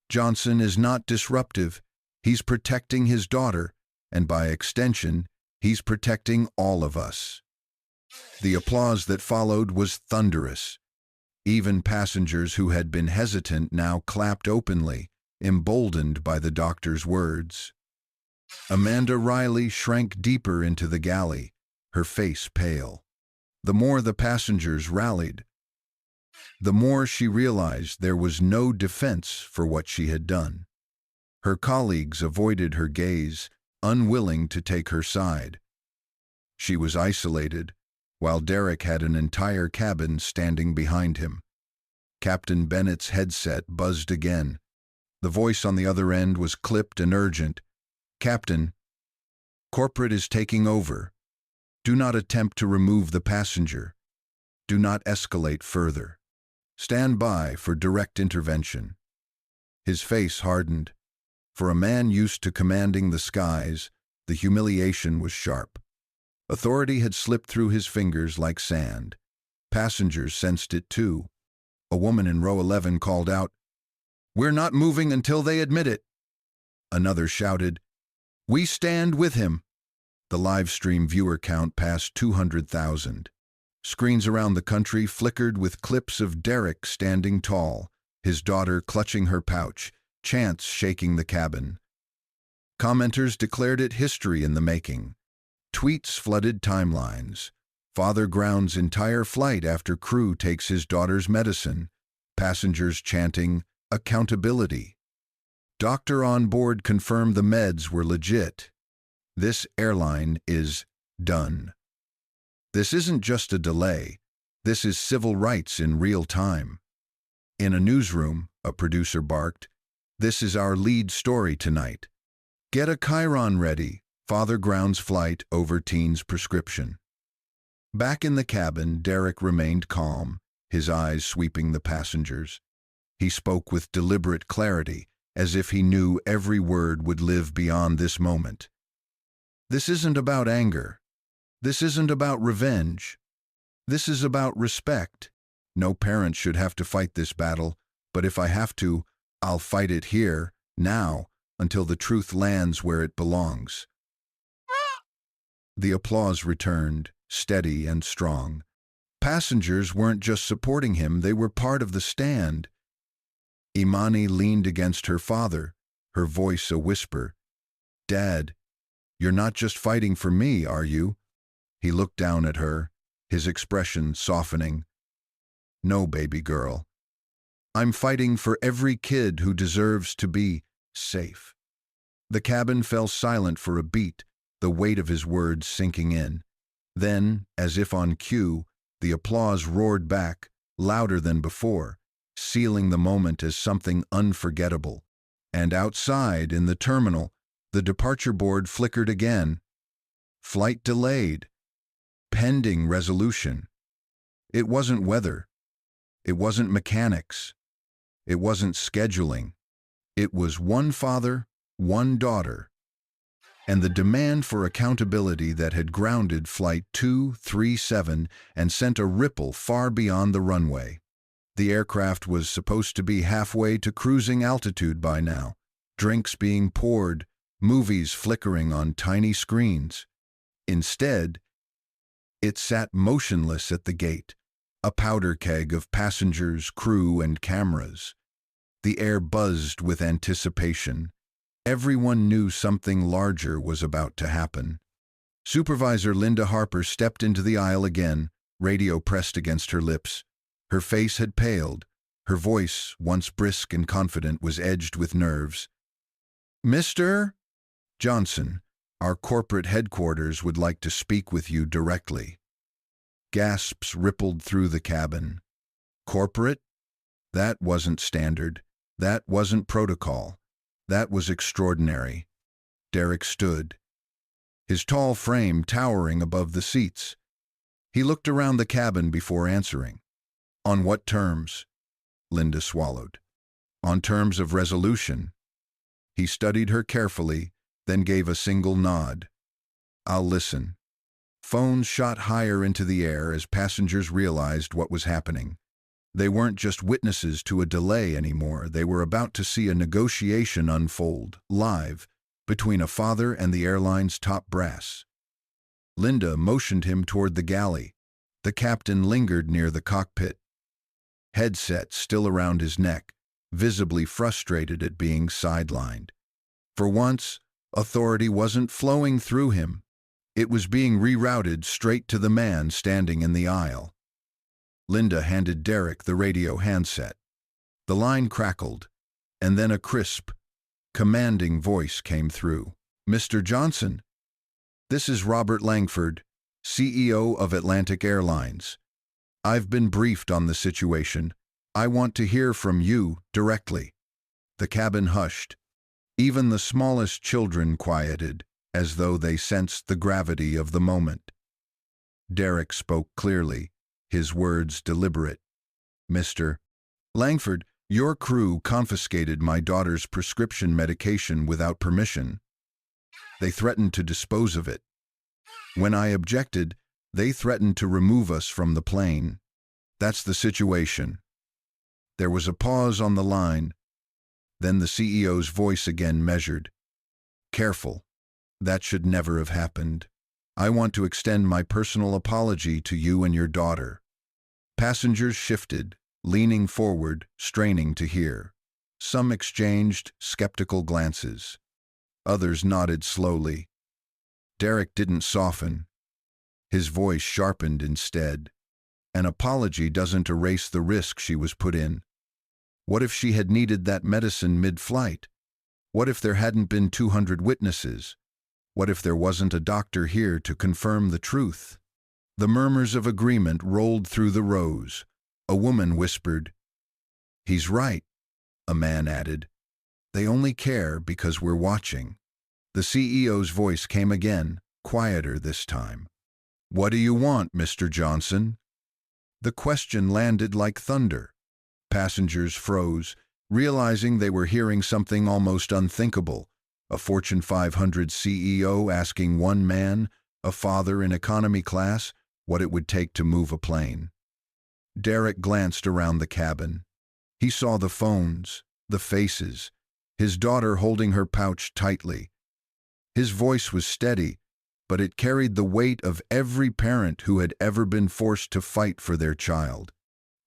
Johnson is not disruptive. He's protecting his daughter, and by extension, he's protecting all of us." The applause that followed was thunderous. Even passengers who had been hesitant now clapped openly, emboldened by the doctor's words. Amanda Riley shrank deeper into the galley, her face pale. The more the passengers rallied, the more she realized there was no defense for what she had done. Her colleagues avoided her gaze, unwilling to take her side. She was isolated, while Derek had an entire cabin standing behind him. Captain Bennett's headset buzzed again. The voice on the other end was clipped and urgent. "Captain, corporate is taking over. Do not attempt to remove the passenger. Do not escalate further. Stand by for direct intervention." His face hardened. For a man used to commanding the skies, the humiliation was sharp. Authority had slipped through his fingers like sand. Passengers sensed it too. A woman in row 11 called out, "We're not moving until they admit it." Another shouted, "We stand with him." The live stream viewer count passed 200,000. Screens around the country flickered with clips of Derek standing tall, his daughter clutching her pouch, chants shaking the cabin. Commenters declared it history in the making. Tweets flooded timelines. Father grounds entire flight after crew takes his daughter's medicine. Passengers chanting, "Accountability." Doctor on board confirmed the meds were legit. This airline is done. This isn't just a delay. This is civil rights in real time. In a newsroom, a producer barked, "This is our lead story tonight. Get a chyron ready. Father grounds flight over teen's prescription." Back in the cabin, Derek remained calm, his eyes sweeping the passengers. He spoke with deliberate clarity, as if he knew every word would live beyond this moment. This isn't about anger. This isn't about revenge. This is about respect. No parent should have to fight this battle, but if I have to, I'll fight it here, now, until the truth lands where it belongs. The applause returned, steady and strong. Passengers weren't just supporting him, they were part of the stand. Imani leaned against her father, her voice a whisper. "Dad, you're not just fighting for me, are you?" He looked down at her, his expression softening. "No, baby girl. I'm fighting for every kid who deserves to be safe." The cabin fell silent for a beat, the weight of his words sinking in. Then, as if on cue, the applause roared back, louder than before, sealing the moment as something unforgettable. And outside, in the terminal, the departure board flickered again. Flight delayed. Pending resolution. It wasn't weather. It wasn't mechanics. It wasn't scheduling. It was one father, one daughter. And the demand for accountability that had grounded Flight 237 and sent a ripple far beyond the runway. The aircraft was supposed to be halfway to cruising altitude by now, drinks being poured, movies flickering on tiny screens. Instead, it sat motionless at the gate, a powder keg of passengers, crew, and cameras. The air buzzed with anticipation. Everyone knew something larger was about to happen. Supervisor Linda Harper stepped into the aisle again, radio pressed against her lips. Her face had paled. Her voice, once brisk and confident, was edged with nerves. "Mr. Johnson, our corporate headquarters would like to speak with you directly." Gasps rippled through the cabin. Corporate? That wasn't standard. That wasn't protocol. That was extraordinary. Derek stood, his tall frame towering above the seats. He looked around the cabin before answering. "On what terms?" Linda swallowed. "On terms of resolution." He studied her carefully, then gave a single nod. "I'll listen." Phones shot higher into the air as passengers realized what was happening. They weren't just witnesses to a delay anymore. They were about to see a negotiation unfold, live, between a father and the airline's top brass. Linda motioned him toward the galley. The captain lingered near the cockpit, headset still around his neck, visibly frustrated at being sidelined. For once, authority wasn't flowing through him. It was being rerouted straight to the man standing in the aisle. Linda handed Derek the radio handset. The line crackled, and then a crisp, commanding voice came through. "Mr. Johnson, this is Robert Langford, CEO of Atlantic Airlines. I've been briefed on the situation. I want to hear from you directly." The cabin hushed. Even the smallest children quieted, as though they sensed the gravity of the moment. Derek spoke clearly, his words deliberate. "Mr. Langford, your crew confiscated my daughter's prescription medication without permission. They threatened to dispose of it. When I objected, they threatened to remove us from the plane. That's the situation. There was a pause on the line. Then the CEO's voice again measured. Careful. That should never have happened. I want to extend my personal apology to you and your daughter. Passengers shifted, leaning forward, straining to hear. Some exchanged skeptical glances. Others nodded slowly. Derek didn't soften. His voice sharpened instead. An apology doesn't erase the risk she was put in. What if she had needed that medicine mid-flight? What if there hadn't been 200 witnesses? What if there wasn't a doctor here to confirm the truth? The murmurs of agreement rolled through the rows. A woman whispered, "He's right," a man added. "They only care because we're watching." The CEO's voice came again, quieter this time. "What do you want, Mr. Johnson?" The question landed like thunder. Passengers froze, realizing they were hearing something almost unthinkable. A Fortune 500 CEO asking one man, a father in economy class, what it would take to move a plane. Derek glanced around the cabin. He saw the phones, the faces, his daughter holding her pouch tightly. His voice was steady, but it carried the weight of every parent who had ever been forced to fight for their child.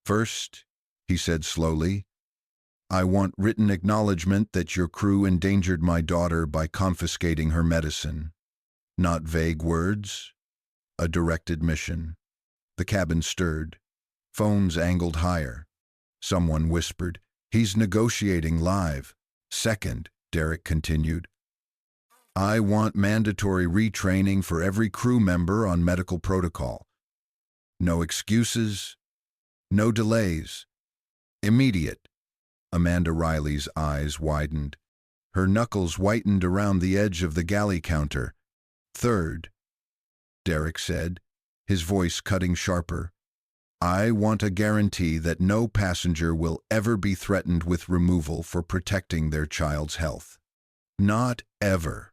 "First," he said slowly, "I want written acknowledgement that your crew endangered my daughter by confiscating her medicine. Not vague words, a direct admission." The cabin stirred. Phones angled higher. Someone whispered, "He's negotiating live." "Second," Derek continued, "I want mandatory retraining for every crew member on medical protocol. No excuses, no delays. Immediate." Amanda Riley's eyes widened. Her knuckles whitened around the edge of the galley counter. "Third," Derek said, his voice cutting sharper, "I want a guarantee that no passenger will ever be threatened with removal for protecting their child's health. Not ever."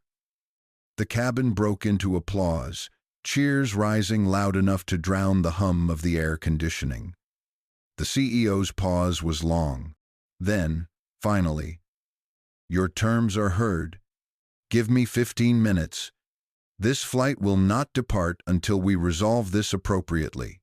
The cabin broke into applause, cheers rising loud enough to drown the hum of the air conditioning. The CEO's pause was long. Then, finally, "Your terms are heard. Give me 15 minutes. This flight will not depart until we resolve this appropriately."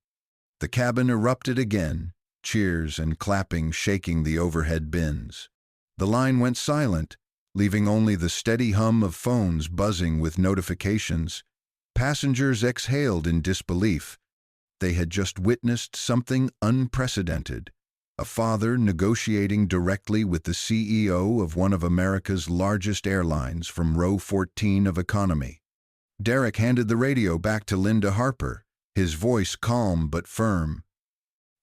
The cabin erupted again, cheers and clapping shaking the overhead bins. The line went silent, leaving only the steady hum of phones buzzing with notifications. Passengers exhaled in disbelief. They had just witnessed something unprecedented. A father negotiating directly with the CEO of one of America's largest airlines from row 14 of economy. Derek handed the radio back to Linda Harper, his voice calm but firm.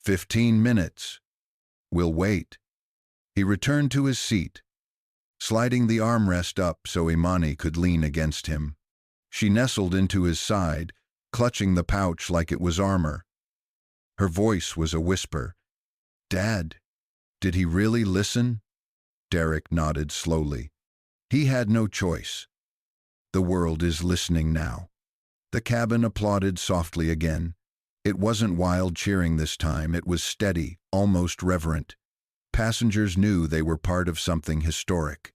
15 minutes. We'll wait." He returned to his seat, sliding the armrest up so Imani could lean against him. She nestled into his side, clutching the pouch like it was armor. Her voice was a whisper. "Dad, did he really listen?" Derek nodded slowly. He had no choice. The world is listening now. The cabin applauded softly again. It wasn't wild cheering this time, it was steady, almost reverent. Passengers knew they were part of something historic.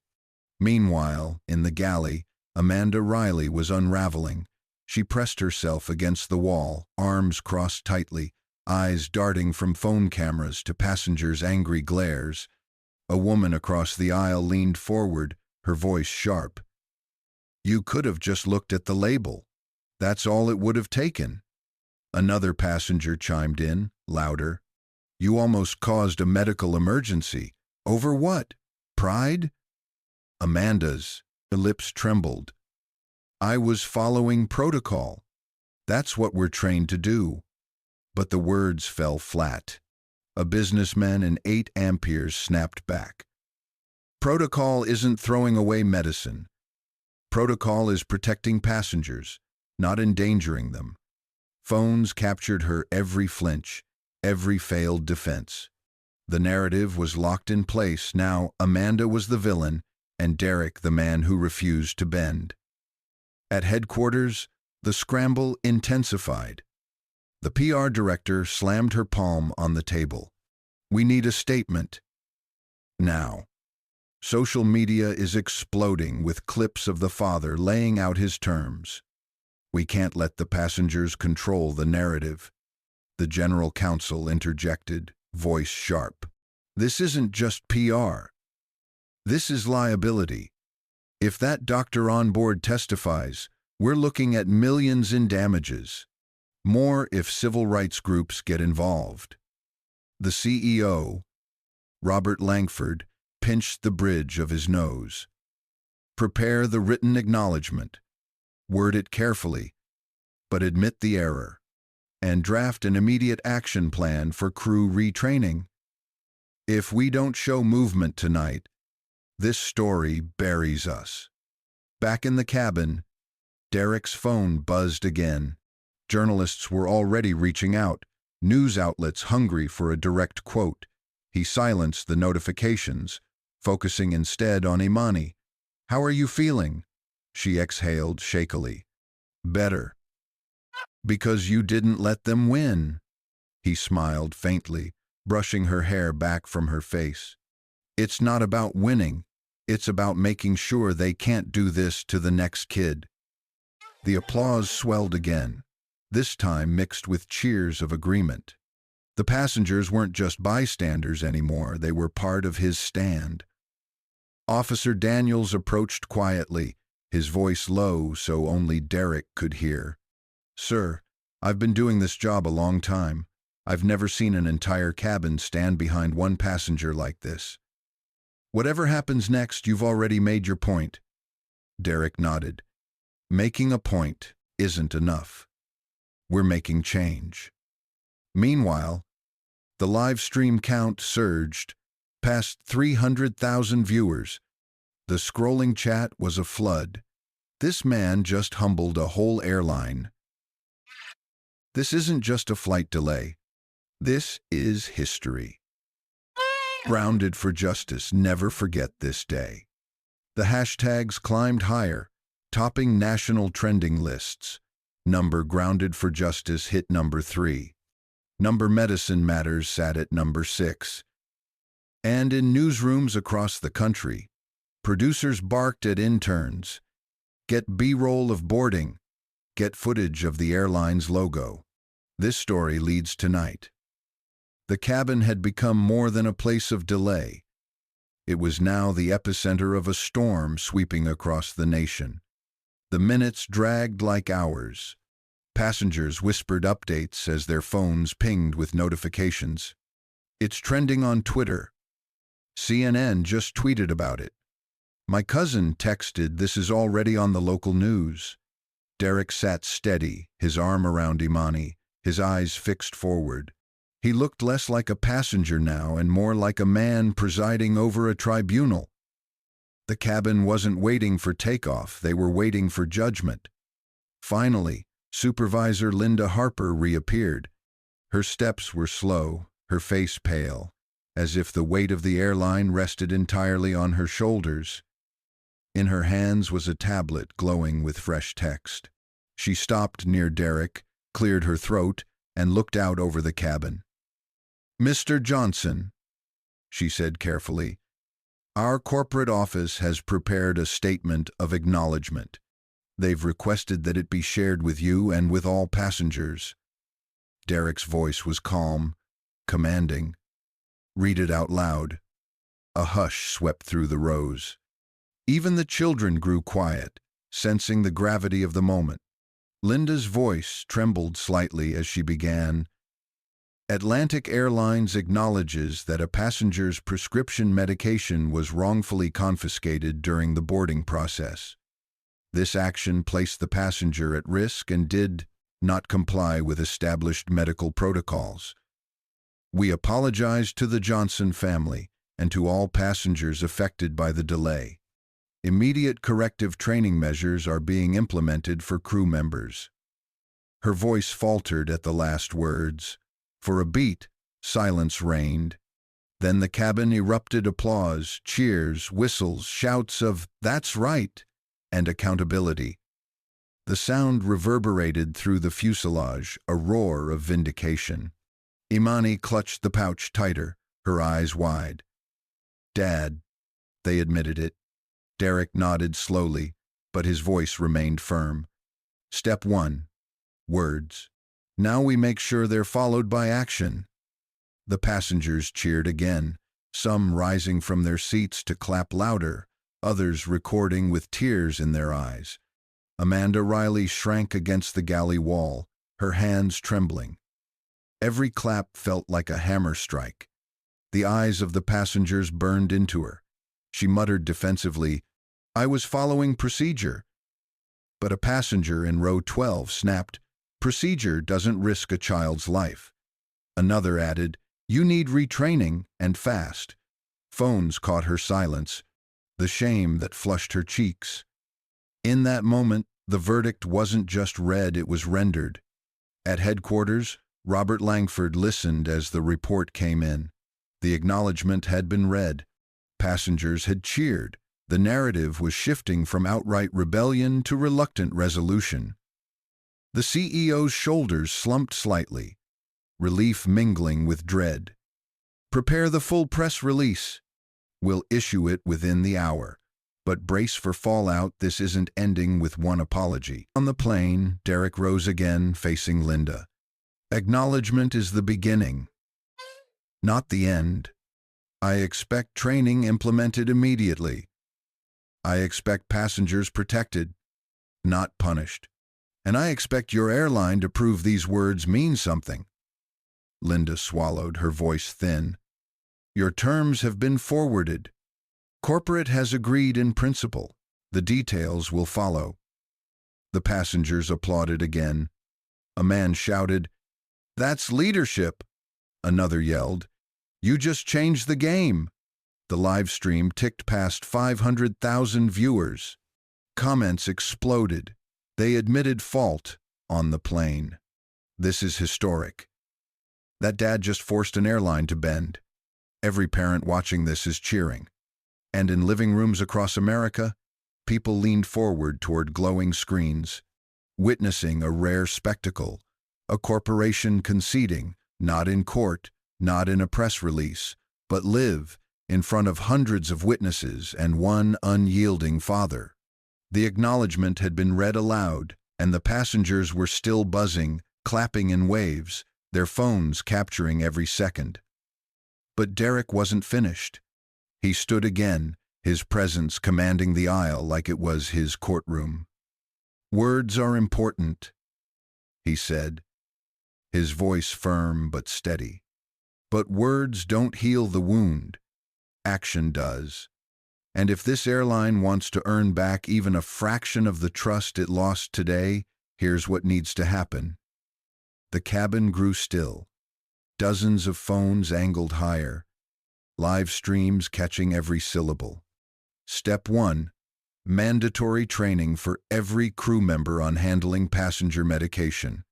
Meanwhile, in the galley, Amanda Riley was unraveling. She pressed herself against the wall, arms crossed tightly, eyes darting from phone cameras to passengers' angry glares. A woman across the aisle leaned forward, her voice sharp. "You could have just looked at the label. That's all it would have taken." Another passenger chimed in, louder. "You almost caused a medical emergency. Over what? Pride?" Amanda's lips trembled. "I was following protocol. That's what we're trained to do." But the words fell flat. A businessman in 8 amperes snapped back. "Protocol isn't throwing away medicine. Protocol is protecting passengers, not endangering them." Phones captured her every flinch, every failed defense. The narrative was locked in place. Now Amanda was the villain, and Derek the man who refused to bend. At headquarters, The scramble intensified. The PR director slammed her palm on the table. We need a statement. Now. Social media is exploding with clips of the father laying out his terms. We can't let the passengers control the narrative. The general counsel interjected, voice sharp. This isn't just PR. This is liability. If that doctor on board testifies, we're looking at millions in damages. More if civil rights groups get involved. The CEO, Robert Langford, pinched the bridge of his nose. Prepare the written acknowledgement. Word it carefully, but admit the error. And draft an immediate action plan for crew retraining. If we don't show movement tonight, this story buries us. Back in the cabin, Derek's phone buzzed again. Journalists were already reaching out, news outlets hungry for a direct quote. He silenced the notifications, focusing instead on Imani. How are you feeling? She exhaled shakily. Better. Because you didn't let them win. He smiled faintly, brushing her hair back from her face. It's not about winning. It's about making sure they can't do this to the next kid. The applause swelled again, this time mixed with cheers of agreement. The passengers weren't just bystanders anymore, they were part of his stand. Officer Daniels approached quietly, his voice low so only Derek could hear. Sir, I've been doing this job a long time. I've never seen an entire cabin stand behind one passenger like this. Whatever happens next, you've already made your point. Derek nodded. Making a point isn't enough. We're making change. Meanwhile, the live stream count surged, past 300,000 viewers. The scrolling chat was a flood. This man just humbled a whole airline. This isn't just a flight delay. This is history. Grounded for justice, never forget this day. The hashtags climbed higher, topping national trending lists. Number Grounded for Justice hit number 3. Number Medicine Matters sat at number 6. And in newsrooms across the country, producers barked at interns. Get B-roll of boarding. Get footage of the airline's logo. This story leads tonight. The cabin had become more than a place of delay. It was now the epicenter of a storm sweeping across the nation. The minutes dragged like hours. Passengers whispered updates as their phones pinged with notifications. It's trending on Twitter. CNN just tweeted about it. My cousin texted, this is already on the local news. Derek sat steady, his arm around Imani, his eyes fixed forward. He looked less like a passenger now and more like a man presiding over a tribunal. The cabin wasn't waiting for takeoff, they were waiting for judgment. Finally, Supervisor Linda Harper reappeared. Her steps were slow, her face pale, as if the weight of the airline rested entirely on her shoulders. In her hands was a tablet glowing with fresh text. She stopped near Derek, cleared her throat, and looked out over the cabin. Mr. Johnson, she said carefully, our corporate office has prepared a statement of acknowledgement. They've requested that it be shared with you and with all passengers. Derek's voice was calm, commanding. Read it out loud. A hush swept through the rows. Even the children grew quiet, sensing the gravity of the moment. Linda's voice trembled slightly as she began. Atlantic Airlines acknowledges that a passenger's prescription medication was wrongfully confiscated during the boarding process. This action placed the passenger at risk and did not comply with established medical protocols. We apologize to the Johnson family and to all passengers affected by the delay. Immediate corrective training measures are being implemented for crew members. Her voice faltered at the last words. For a beat, silence reigned. Then the cabin erupted applause, cheers, whistles, shouts of, "That's right," and accountability. The sound reverberated through the fuselage, a roar of vindication. Imani clutched the pouch tighter, her eyes wide. "Dad," they admitted it. Derek nodded slowly, but his voice remained firm. "Step 1. Words. Now we make sure they're followed by action." The passengers cheered again, some rising from their seats to clap louder, others recording with tears in their eyes. Amanda Riley shrank against the galley wall, her hands trembling. Every clap felt like a hammer strike. The eyes of the passengers burned into her. She muttered defensively, "I was following procedure." But a passenger in row 12 snapped, "Procedure doesn't risk a child's life." Another added, "You need retraining, and fast." Phones caught her silence, the shame that flushed her cheeks. In that moment, the verdict wasn't just read, it was rendered. At headquarters, Robert Langford listened as the report came in. The acknowledgement had been read. Passengers had cheered. The narrative was shifting from outright rebellion to reluctant resolution. The CEO's shoulders slumped slightly, relief mingling with dread. "Prepare the full press release. We'll issue it within the hour. But brace for fallout, this isn't ending with one apology." On the plane, Derek rose again, facing Linda. "Acknowledgement is the beginning, not the end. I expect training implemented immediately. I expect passengers protected, not punished. And I expect your airline to prove these words mean something." Linda swallowed, her voice thin. "Your terms have been forwarded. Corporate has agreed in principle. The details will follow." The passengers applauded again. A man shouted, "That's leadership." Another yelled, "You just changed the game." The live stream ticked past 500,000 viewers. Comments exploded. They admitted fault on the plane. "This is historic. That dad just forced an airline to bend." Every parent watching this is cheering. And in living rooms across America, people leaned forward toward glowing screens, witnessing a rare spectacle, a corporation conceding, not in court, not in a press release, but live in front of hundreds of witnesses and one unyielding father. The acknowledgement had been read aloud, and the passengers were still buzzing, clapping in waves, their phones capturing every second. But Derek wasn't finished. He stood again, his presence commanding the aisle like it was his courtroom. "Words are important," he said, his voice firm but steady. "But words don't heal the wound. Action does. And if this airline wants to earn back even a fraction of the trust it lost today, here's what needs to happen." The cabin grew still. Dozens of phones angled higher, live streams catching every syllable. Step 1. Mandatory training for every crew member on handling passenger medication.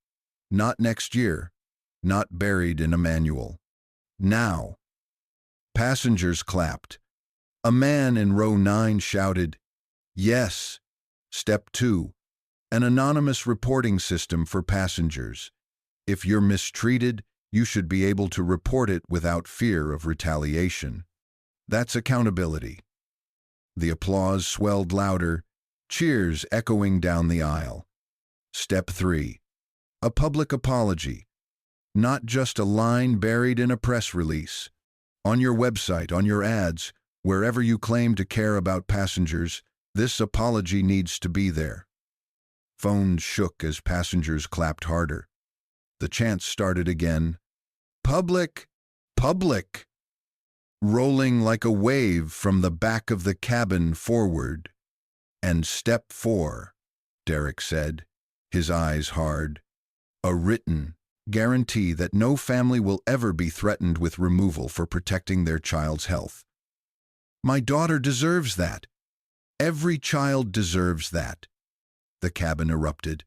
Not next year, not buried in a manual. Now. Passengers clapped. A man in row 9 shouted, "Yes." Step 2. An anonymous reporting system for passengers. If you're mistreated, you should be able to report it without fear of retaliation. That's accountability. The applause swelled louder, cheers echoing down the aisle. Step 3. A public apology. Not just a line buried in a press release. On your website, on your ads, wherever you claim to care about passengers, this apology needs to be there. Phones shook as passengers clapped harder. The chant started again. "Public! Public!" Rolling like a wave from the back of the cabin forward. "And step 4, Derek said, his eyes hard. "A written guarantee that no family will ever be threatened with removal for protecting their child's health." "My daughter deserves that. Every child deserves that." The cabin erupted.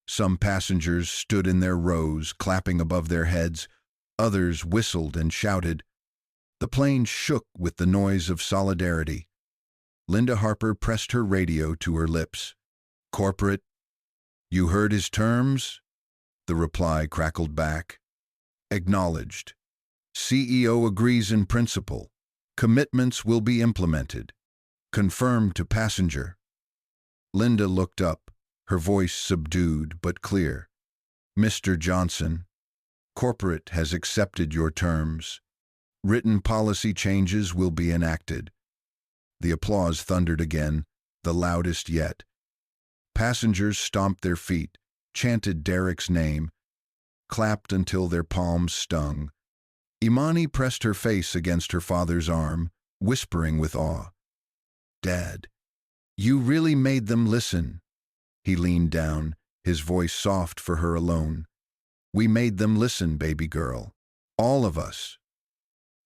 Some passengers stood in their rows, clapping above their heads. Others whistled and shouted. The plane shook with the noise of solidarity. Linda Harper pressed her radio to her lips. "Corporate, You heard his terms? The reply crackled back. Acknowledged. CEO agrees in principle. Commitments will be implemented. Confirmed to passenger. Linda looked up, her voice subdued but clear. Mr. Johnson, corporate has accepted your terms. Written policy changes will be enacted. The applause thundered again, the loudest yet. Passengers stomped their feet, chanted Derek's name, clapped until their palms stung. Imani pressed her face against her father's arm, whispering with awe. Dad, you really made them listen. He leaned down, his voice soft for her alone. We made them listen, baby girl. All of us.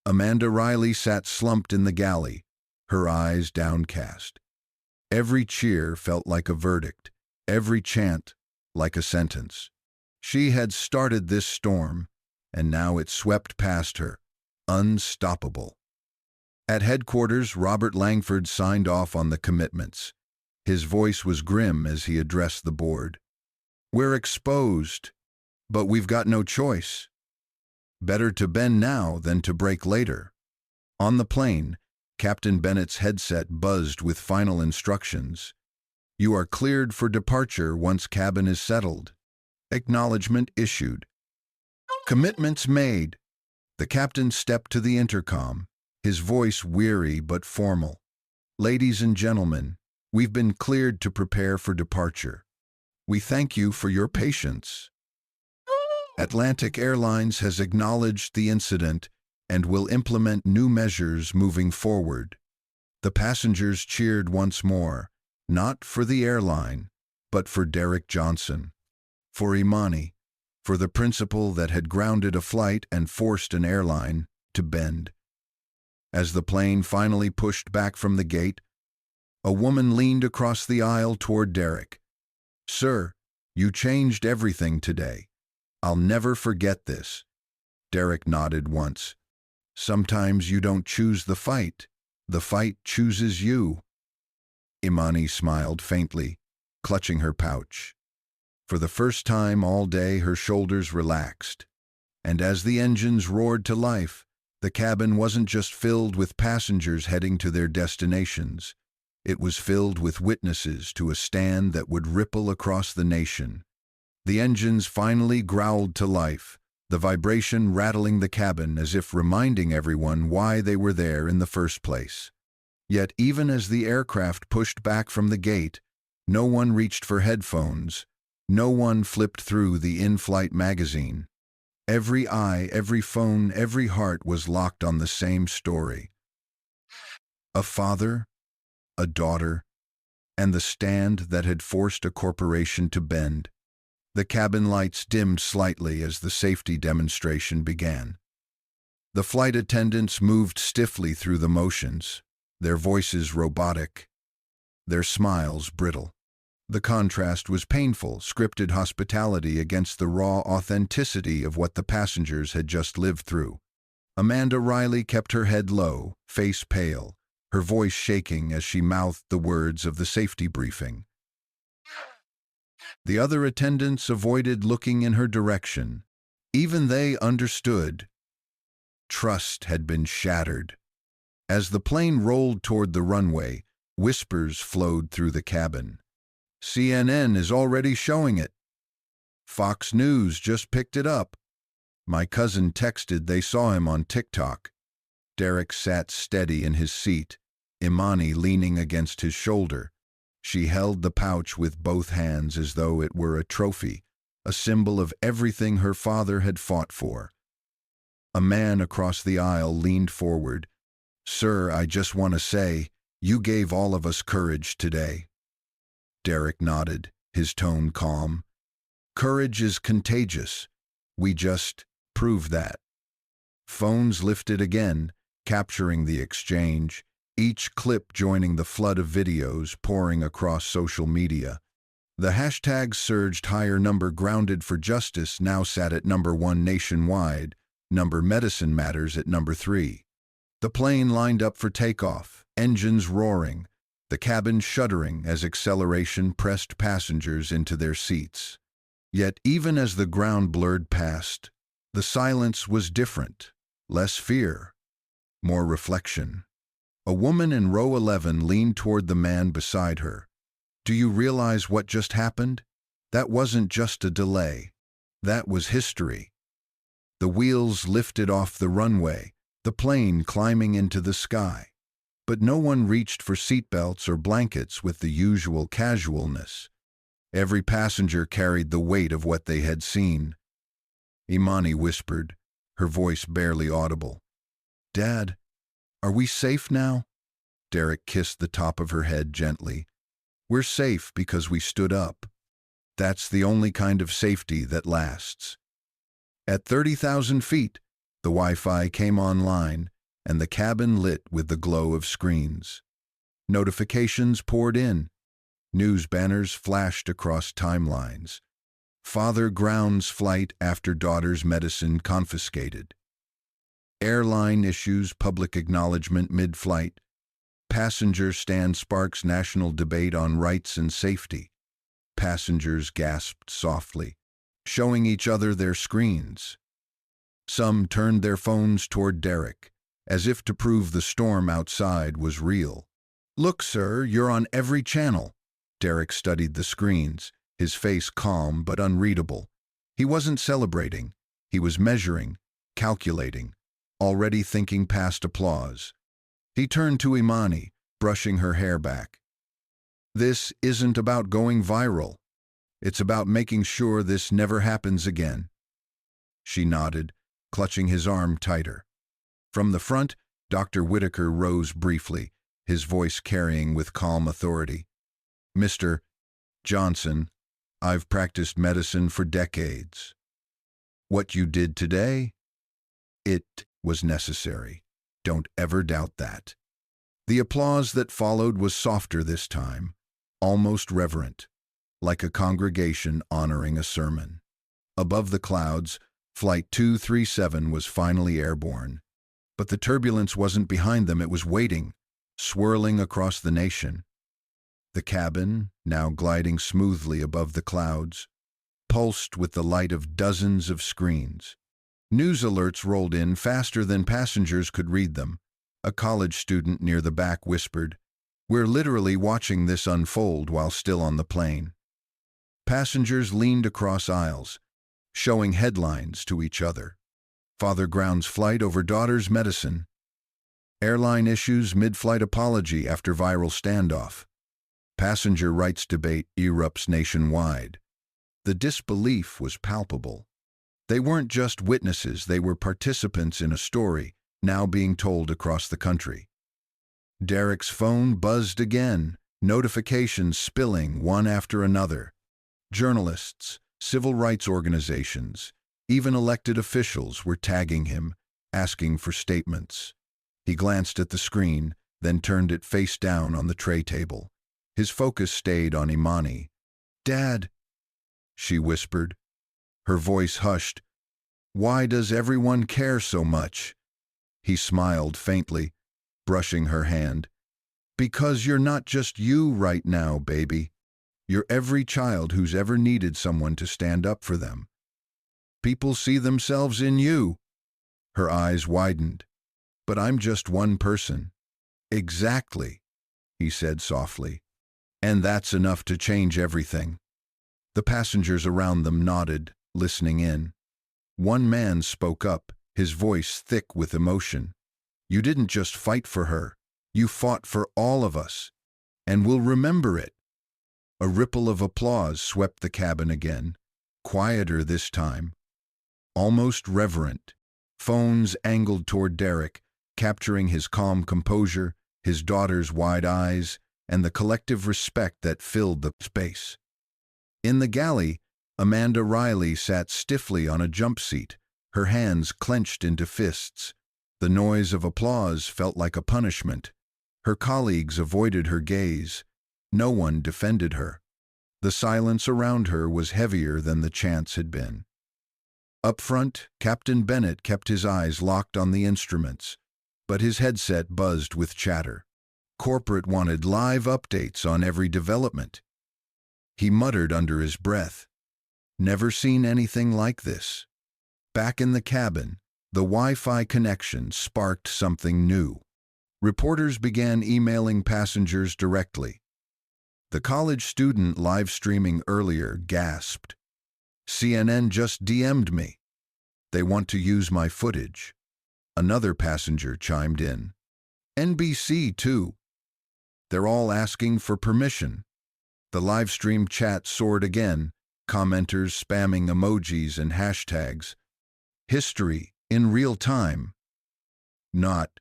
Amanda Riley sat slumped in the galley, her eyes downcast. Every cheer felt like a verdict, every chant like a sentence. She had started this storm, and now it swept past her, unstoppable. At headquarters, Robert Langford signed off on the commitments. His voice was grim as he addressed the board. We're exposed, but we've got no choice. Better to bend now than to break later. On the plane, Captain Bennett's headset buzzed with final instructions. You are cleared for departure once cabin is settled. Acknowledgement issued. Commitments made. The captain stepped to the intercom, his voice weary but formal. Ladies and gentlemen, we've been cleared to prepare for departure. We thank you for your patience. Atlantic Airlines has acknowledged the incident and will implement new measures moving forward. The passengers cheered once more, not for the airline, but for Derek Johnson, for Imani, for the principle that had grounded a flight and forced an airline to bend. As the plane finally pushed back from the gate, a woman leaned across the aisle toward Derek. Sir, you changed everything today. I'll never forget this. Derek nodded once. Sometimes you don't choose the fight chooses you. Imani smiled faintly, clutching her pouch. For the first time all day her shoulders relaxed, and as the engines roared to life, the cabin wasn't just filled with passengers heading to their destinations. It was filled with witnesses to a stand that would ripple across the nation. The engines finally growled to life, the vibration rattling the cabin as if reminding everyone why they were there in the first place. Yet even as the aircraft pushed back from the gate, no one reached for headphones, no one flipped through the in-flight magazine. Every eye, every phone, every heart was locked on the same story. A father, a daughter, and the stand that had forced a corporation to bend. The cabin lights dimmed slightly as the safety demonstration began. The flight attendants moved stiffly through the motions, their voices robotic, their smiles brittle. The contrast was painful, scripted hospitality against the raw authenticity of what the passengers had just lived through. Amanda Riley kept her head low, face pale, her voice shaking as she mouthed the words of the safety briefing. The other attendants avoided looking in her direction. Even they understood. Trust had been shattered. As the plane rolled toward the runway, whispers flowed through the cabin. CNN is already showing it. Fox News just picked it up. My cousin texted they saw him on TikTok. Derek sat steady in his seat, Imani leaning against his shoulder. She held the pouch with both hands as though it were a trophy, a symbol of everything her father had fought for. A man across the aisle leaned forward. Sir, I just want to say, you gave all of us courage today. Derek nodded, his tone calm. Courage is contagious. We just proved that. Phones lifted again, capturing the exchange, each clip joining the flood of videos pouring across social media. The hashtags surged higher. Number grounded for justice now sat at number 1 nationwide, number medicine matters at number 3. The plane lined up for takeoff, engines roaring, the cabin shuddering as acceleration pressed passengers into their seats. Yet even as the ground blurred past, the silence was different. Less fear, more reflection. A woman in row 11 leaned toward the man beside her. "Do you realize what just happened? That wasn't just a delay. That was history." The wheels lifted off the runway, the plane climbing into the sky. But no one reached for seatbelts or blankets with the usual casualness. Every passenger carried the weight of what they had seen. Imani whispered, her voice barely audible. "Dad, are we safe now?" Derek kissed the top of her head gently. "We're safe because we stood up. That's the only kind of safety that lasts." At 30,000 feet, the Wi-Fi came online, and the cabin lit with the glow of screens. Notifications poured in. News banners flashed across timelines. Father grounds flight after daughter's medicine confiscated. Airline issues public acknowledgement mid-flight. Passenger stand sparks national debate on rights and safety. Passengers gasped softly, showing each other their screens. Some turned their phones toward Derek, as if to prove the storm outside was real. "Look, sir, you're on every channel." Derek studied the screens, his face calm but unreadable. He wasn't celebrating. He was measuring, calculating, already thinking past applause. He turned to Imani, brushing her hair back. "This isn't about going viral. It's about making sure this never happens again." She nodded, clutching his arm tighter. From the front, Dr. Whitaker rose briefly, his voice carrying with calm authority. "Mr. Johnson, I've practiced medicine for decades. What you did today, it was necessary. Don't ever doubt that." The applause that followed was softer this time, almost reverent, like a congregation honoring a sermon. Above the clouds, Flight 237 was finally airborne. But the turbulence wasn't behind them, it was waiting, swirling across the nation. The cabin, now gliding smoothly above the clouds, pulsed with the light of dozens of screens. News alerts rolled in faster than passengers could read them. A college student near the back whispered, "We're literally watching this unfold while still on the plane." Passengers leaned across aisles, showing headlines to each other. Father grounds flight over daughter's medicine. Airline issues mid-flight apology after viral standoff. Passenger rights debate erupts nationwide. The disbelief was palpable. They weren't just witnesses, they were participants in a story now being told across the country. Derek's phone buzzed again, notifications spilling one after another. Journalists, civil rights organizations, even elected officials were tagging him, asking for statements. He glanced at the screen, then turned it face down on the tray table. His focus stayed on Imani. "Dad," she whispered. Her voice hushed. "Why does everyone care so much?" He smiled faintly, brushing her hand. "Because you're not just you right now, baby. You're every child who's ever needed someone to stand up for them. People see themselves in you." Her eyes widened. "But I'm just one person." "Exactly," he said softly. "And that's enough to change everything." The passengers around them nodded, listening in. One man spoke up, his voice thick with emotion. "You didn't just fight for her. You fought for all of us. And we'll remember it." A ripple of applause swept the cabin again, quieter this time, almost reverent. Phones angled toward Derek, capturing his calm composure, his daughter's wide eyes, and the collective respect that filled the space. In the galley, Amanda Riley sat stiffly on a jump seat, her hands clenched into fists. The noise of applause felt like a punishment. Her colleagues avoided her gaze. No one defended her. The silence around her was heavier than the chants had been. Up front, Captain Bennett kept his eyes locked on the instruments, but his headset buzzed with chatter. Corporate wanted live updates on every development. He muttered under his breath, "Never seen anything like this." Back in the cabin, the Wi-Fi connection sparked something new. Reporters began emailing passengers directly. The college student live streaming earlier gasped, "CNN just DM'd me. They want to use my footage." Another passenger chimed in, "NBC too. They're all asking for permission." The live stream chat soared again, commenters spamming emojis and hashtags. History in real time. Not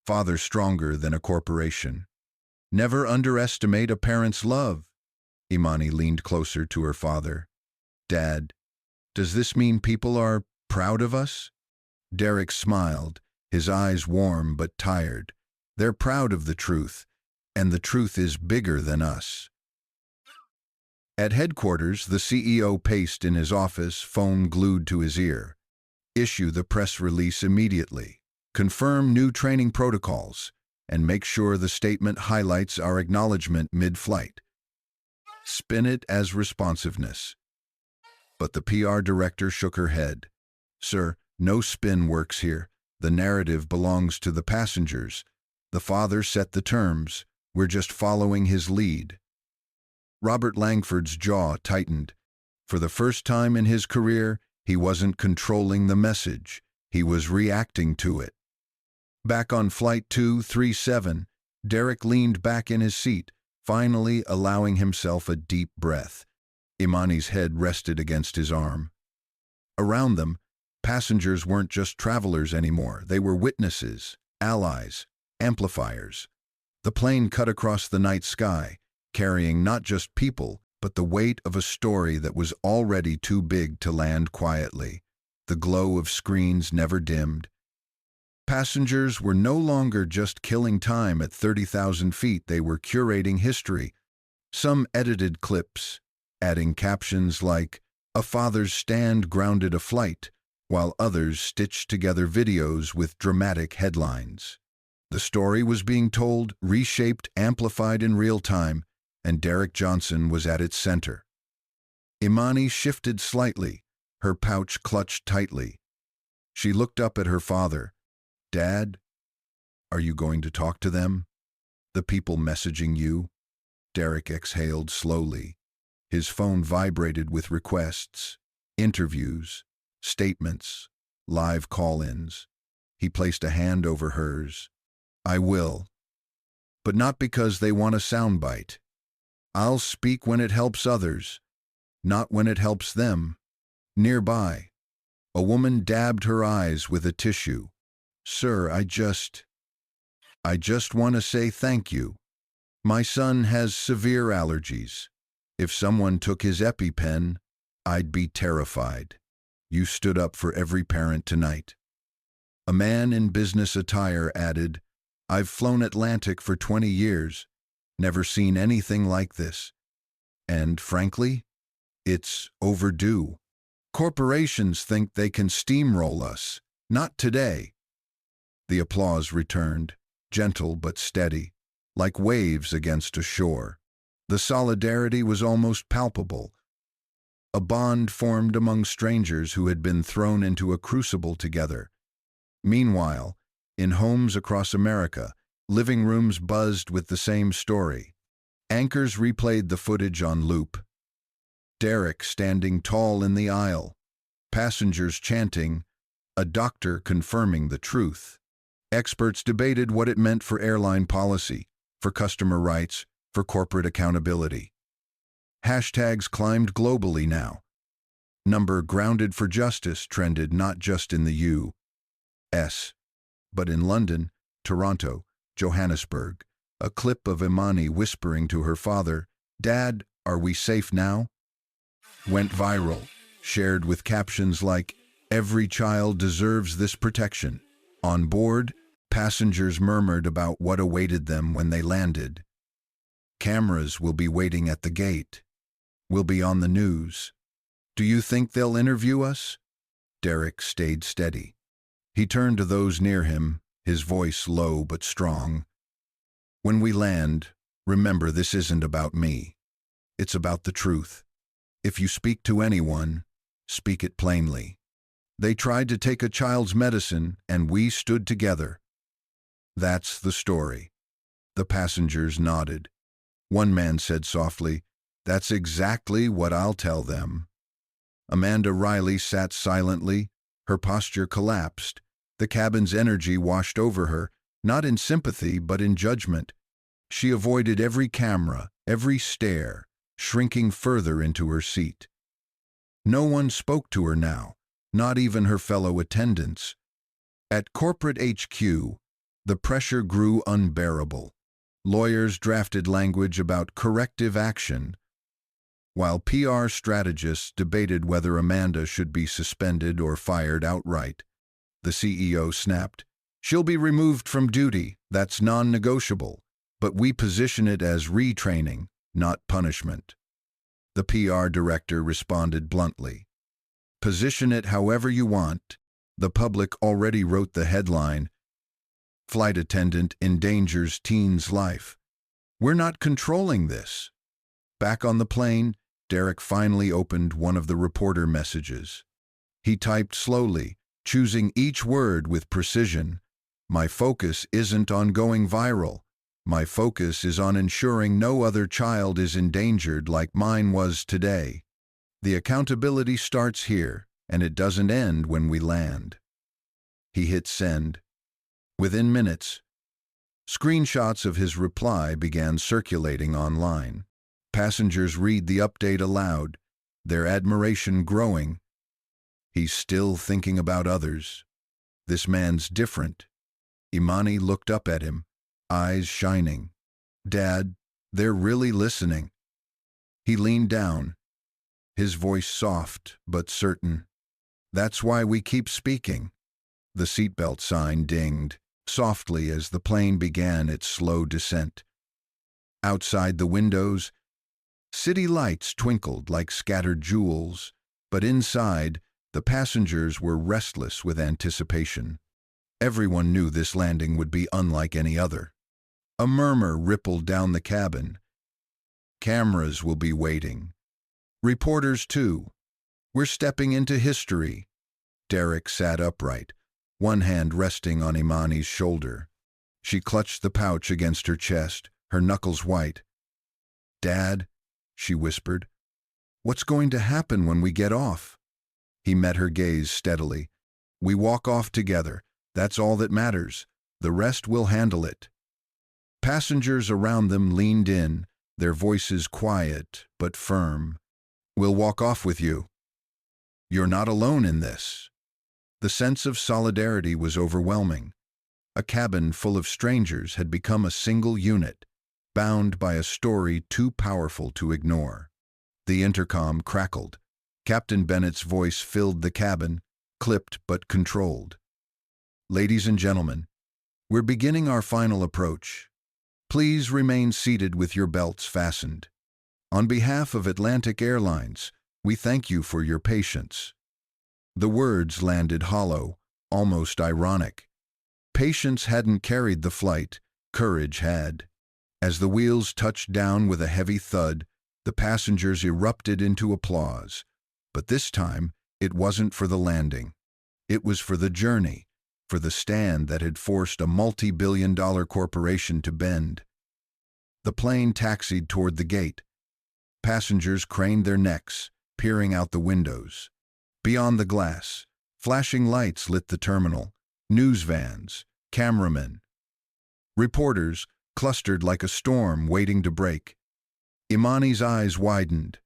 father stronger than a corporation. Never underestimate a parent's love. Imani leaned closer to her father. "Dad, does this mean people are proud of us?" Derek smiled, his eyes warm but tired. "They're proud of the truth, and the truth is bigger than us." At headquarters, the CEO paced in his office, phone glued to his ear. "Issue the press release immediately. Confirm new training protocols, and make sure the statement highlights our acknowledgement mid-flight. Spin it as responsiveness." But the PR director shook her head. "Sir, no spin works here. The narrative belongs to the passengers. The father set the terms. We're just following his lead." Robert Langford's jaw tightened. For the first time in his career, he wasn't controlling the message. He was reacting to it. Back on Flight 237, Derek leaned back in his seat, finally allowing himself a deep breath. Imani's head rested against his arm. Around them, passengers weren't just travelers anymore. They were witnesses, allies, amplifiers. The plane cut across the night sky, carrying not just people, but the weight of a story that was already too big to land quietly. The glow of screens never dimmed. Passengers were no longer just killing time at 30,000 feet. They were curating history. Some edited clips, adding captions like, "A father's stand grounded a flight," while others stitched together videos with dramatic headlines. The story was being told, reshaped, amplified in real time, and Derek Johnson was at its center. Imani shifted slightly, her pouch clutched tightly. She looked up at her father. "Dad, are you going to talk to them? The people messaging you?" Derek exhaled slowly. His phone vibrated with requests, interviews, statements, live call-ins. He placed a hand over hers. "I will. But not because they want a soundbite. I'll speak when it helps others, not when it helps them." Nearby, a woman dabbed her eyes with a tissue. "Sir, I just want to say thank you. My son has severe allergies. If someone took his EpiPen, I'd be terrified. You stood up for every parent tonight." A man in business attire added, "I've flown Atlantic for 20 years, never seen anything like this. And frankly, it's overdue. Corporations think they can steamroll us. Not today." The applause returned, gentle but steady, like waves against a shore. The solidarity was almost palpable. A bond formed among strangers who had been thrown into a crucible together. Meanwhile, in homes across America, living rooms buzzed with the same story. Anchors replayed the footage on loop. Derek standing tall in the aisle. Passengers chanting, a doctor confirming the truth. Experts debated what it meant for airline policy, for customer rights, for corporate accountability. Hashtags climbed globally now. Number grounded for justice trended not just in the U.S., but in London, Toronto, Johannesburg. A clip of Imani whispering to her father, "Dad, are we safe now?" went viral, shared with captions like, "Every child deserves this protection." On board, passengers murmured about what awaited them when they landed. "Cameras will be waiting at the gate. We'll be on the news. Do you think they'll interview us?" Derek stayed steady. He turned to those near him, his voice low but strong. When we land, remember this isn't about me. It's about the truth. If you speak to anyone, speak it plainly. They tried to take a child's medicine, and we stood together. That's the story. The passengers nodded. One man said softly, "That's exactly what I'll tell them." Amanda Riley sat silently. Her posture collapsed. The cabin's energy washed over her, not in sympathy but in judgment. She avoided every camera, every stare, shrinking further into her seat. No one spoke to her now, not even her fellow attendants. At corporate HQ, the pressure grew unbearable. Lawyers drafted language about corrective action, while PR strategists debated whether Amanda should be suspended or fired outright. The CEO snapped, "She'll be removed from duty, that's non-negotiable, but we position it as retraining, not punishment." The PR director responded bluntly, "Position it however you want. The public already wrote the headline, 'Flight attendant endangers teen's life.' We're not controlling this." Back on the plane, Derek finally opened one of the reporter messages. He typed slowly, choosing each word with precision. "My focus isn't on going viral. My focus is on ensuring no other child is endangered like mine was today. The accountability starts here, and it doesn't end when we land." He hit send. Within minutes, screenshots of his reply began circulating online. Passengers read the update aloud, their admiration growing. "He's still thinking about others. This man's different." Imani looked up at him, eyes shining. "Dad, they're really listening." He leaned down, his voice soft but certain. "That's why we keep speaking." The seatbelt sign dinged softly as the plane began its slow descent. Outside the windows, city lights twinkled like scattered jewels, but inside, the passengers were restless with anticipation. Everyone knew this landing would be unlike any other. A murmur rippled down the cabin. "Cameras will be waiting. Reporters too. We're stepping into history." Derek sat upright, one hand resting on Imani's shoulder. She clutched the pouch against her chest, her knuckles white. "Dad," she whispered, "what's going to happen when we get off?" He met her gaze steadily. "We walk off together. That's all that matters. The rest will handle it." Passengers around them leaned in, their voices quiet but firm. "We'll walk off with you. You're not alone in this." The sense of solidarity was overwhelming. A cabin full of strangers had become a single unit, bound by a story too powerful to ignore. The intercom crackled. Captain Bennett's voice filled the cabin, clipped but controlled. "Ladies and gentlemen, we're beginning our final approach. Please remain seated with your belts fastened. On behalf of Atlantic Airlines, we thank you for your patience." The words landed hollow, almost ironic. Patience hadn't carried the flight, courage had. As the wheels touched down with a heavy thud, the passengers erupted into applause. But this time, it wasn't for the landing. It was for the journey, for the stand that had forced a multi-billion-dollar corporation to bend. The plane taxied toward the gate. Passengers craned their necks, peering out the windows. Beyond the glass, flashing lights lit the terminal. News vans, cameramen. Reporters clustered like a storm waiting to break. Imani's eyes widened.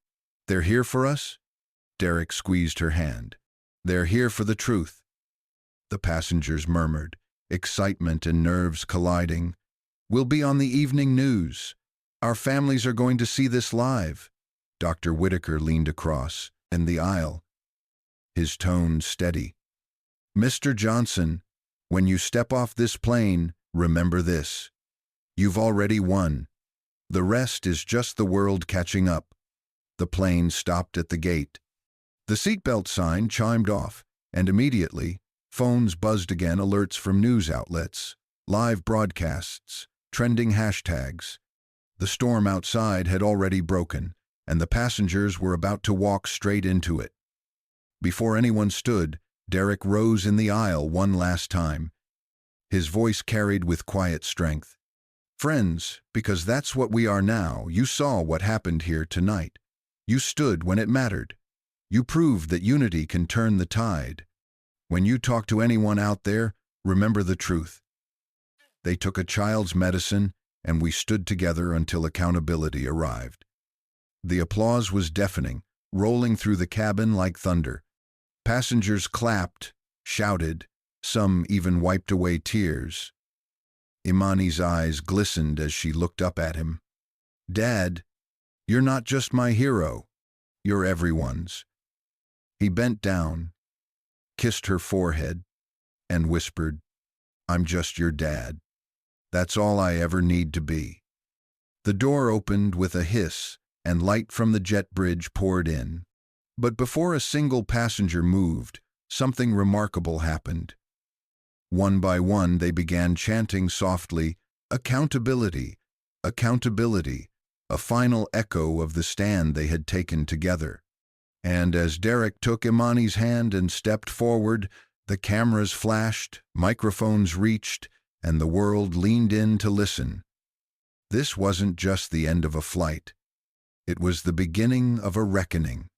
"They're here for us?" Derek squeezed her hand. "They're here for the truth." The passengers murmured, excitement and nerves colliding. "We'll be on the evening news. Our families are going to see this live." Dr. Whitaker leaned across, in the aisle, his tone steady. "Mr. Johnson, when you step off this plane, remember this. You've already won. The rest is just the world catching up." The plane stopped at the gate. The seatbelt sign chimed off, and immediately, phones buzzed again, alerts from news outlets, live broadcasts. trending hashtags. The storm outside had already broken, and the passengers were about to walk straight into it. Before anyone stood, Derek rose in the aisle one last time. His voice carried with quiet strength. "Friends, because that's what we are now, you saw what happened here tonight. You stood when it mattered. You proved that unity can turn the tide. When you talk to anyone out there, remember the truth." They took a child's medicine, and we stood together until accountability arrived. The applause was deafening, rolling through the cabin like thunder. Passengers clapped, shouted, some even wiped away tears. Imani's eyes glistened as she looked up at him. "Dad, you're not just my hero, you're everyone's." He bent down, kissed her forehead, and whispered, "I'm just your dad. That's all I ever need to be." The door opened with a hiss, and light from the jet bridge poured in. But before a single passenger moved, something remarkable happened. One by one, they began chanting softly, "Accountability, accountability," a final echo of the stand they had taken together. And as Derek took Imani's hand and stepped forward, the cameras flashed, microphones reached, and the world leaned in to listen. This wasn't just the end of a flight. It was the beginning of a reckoning.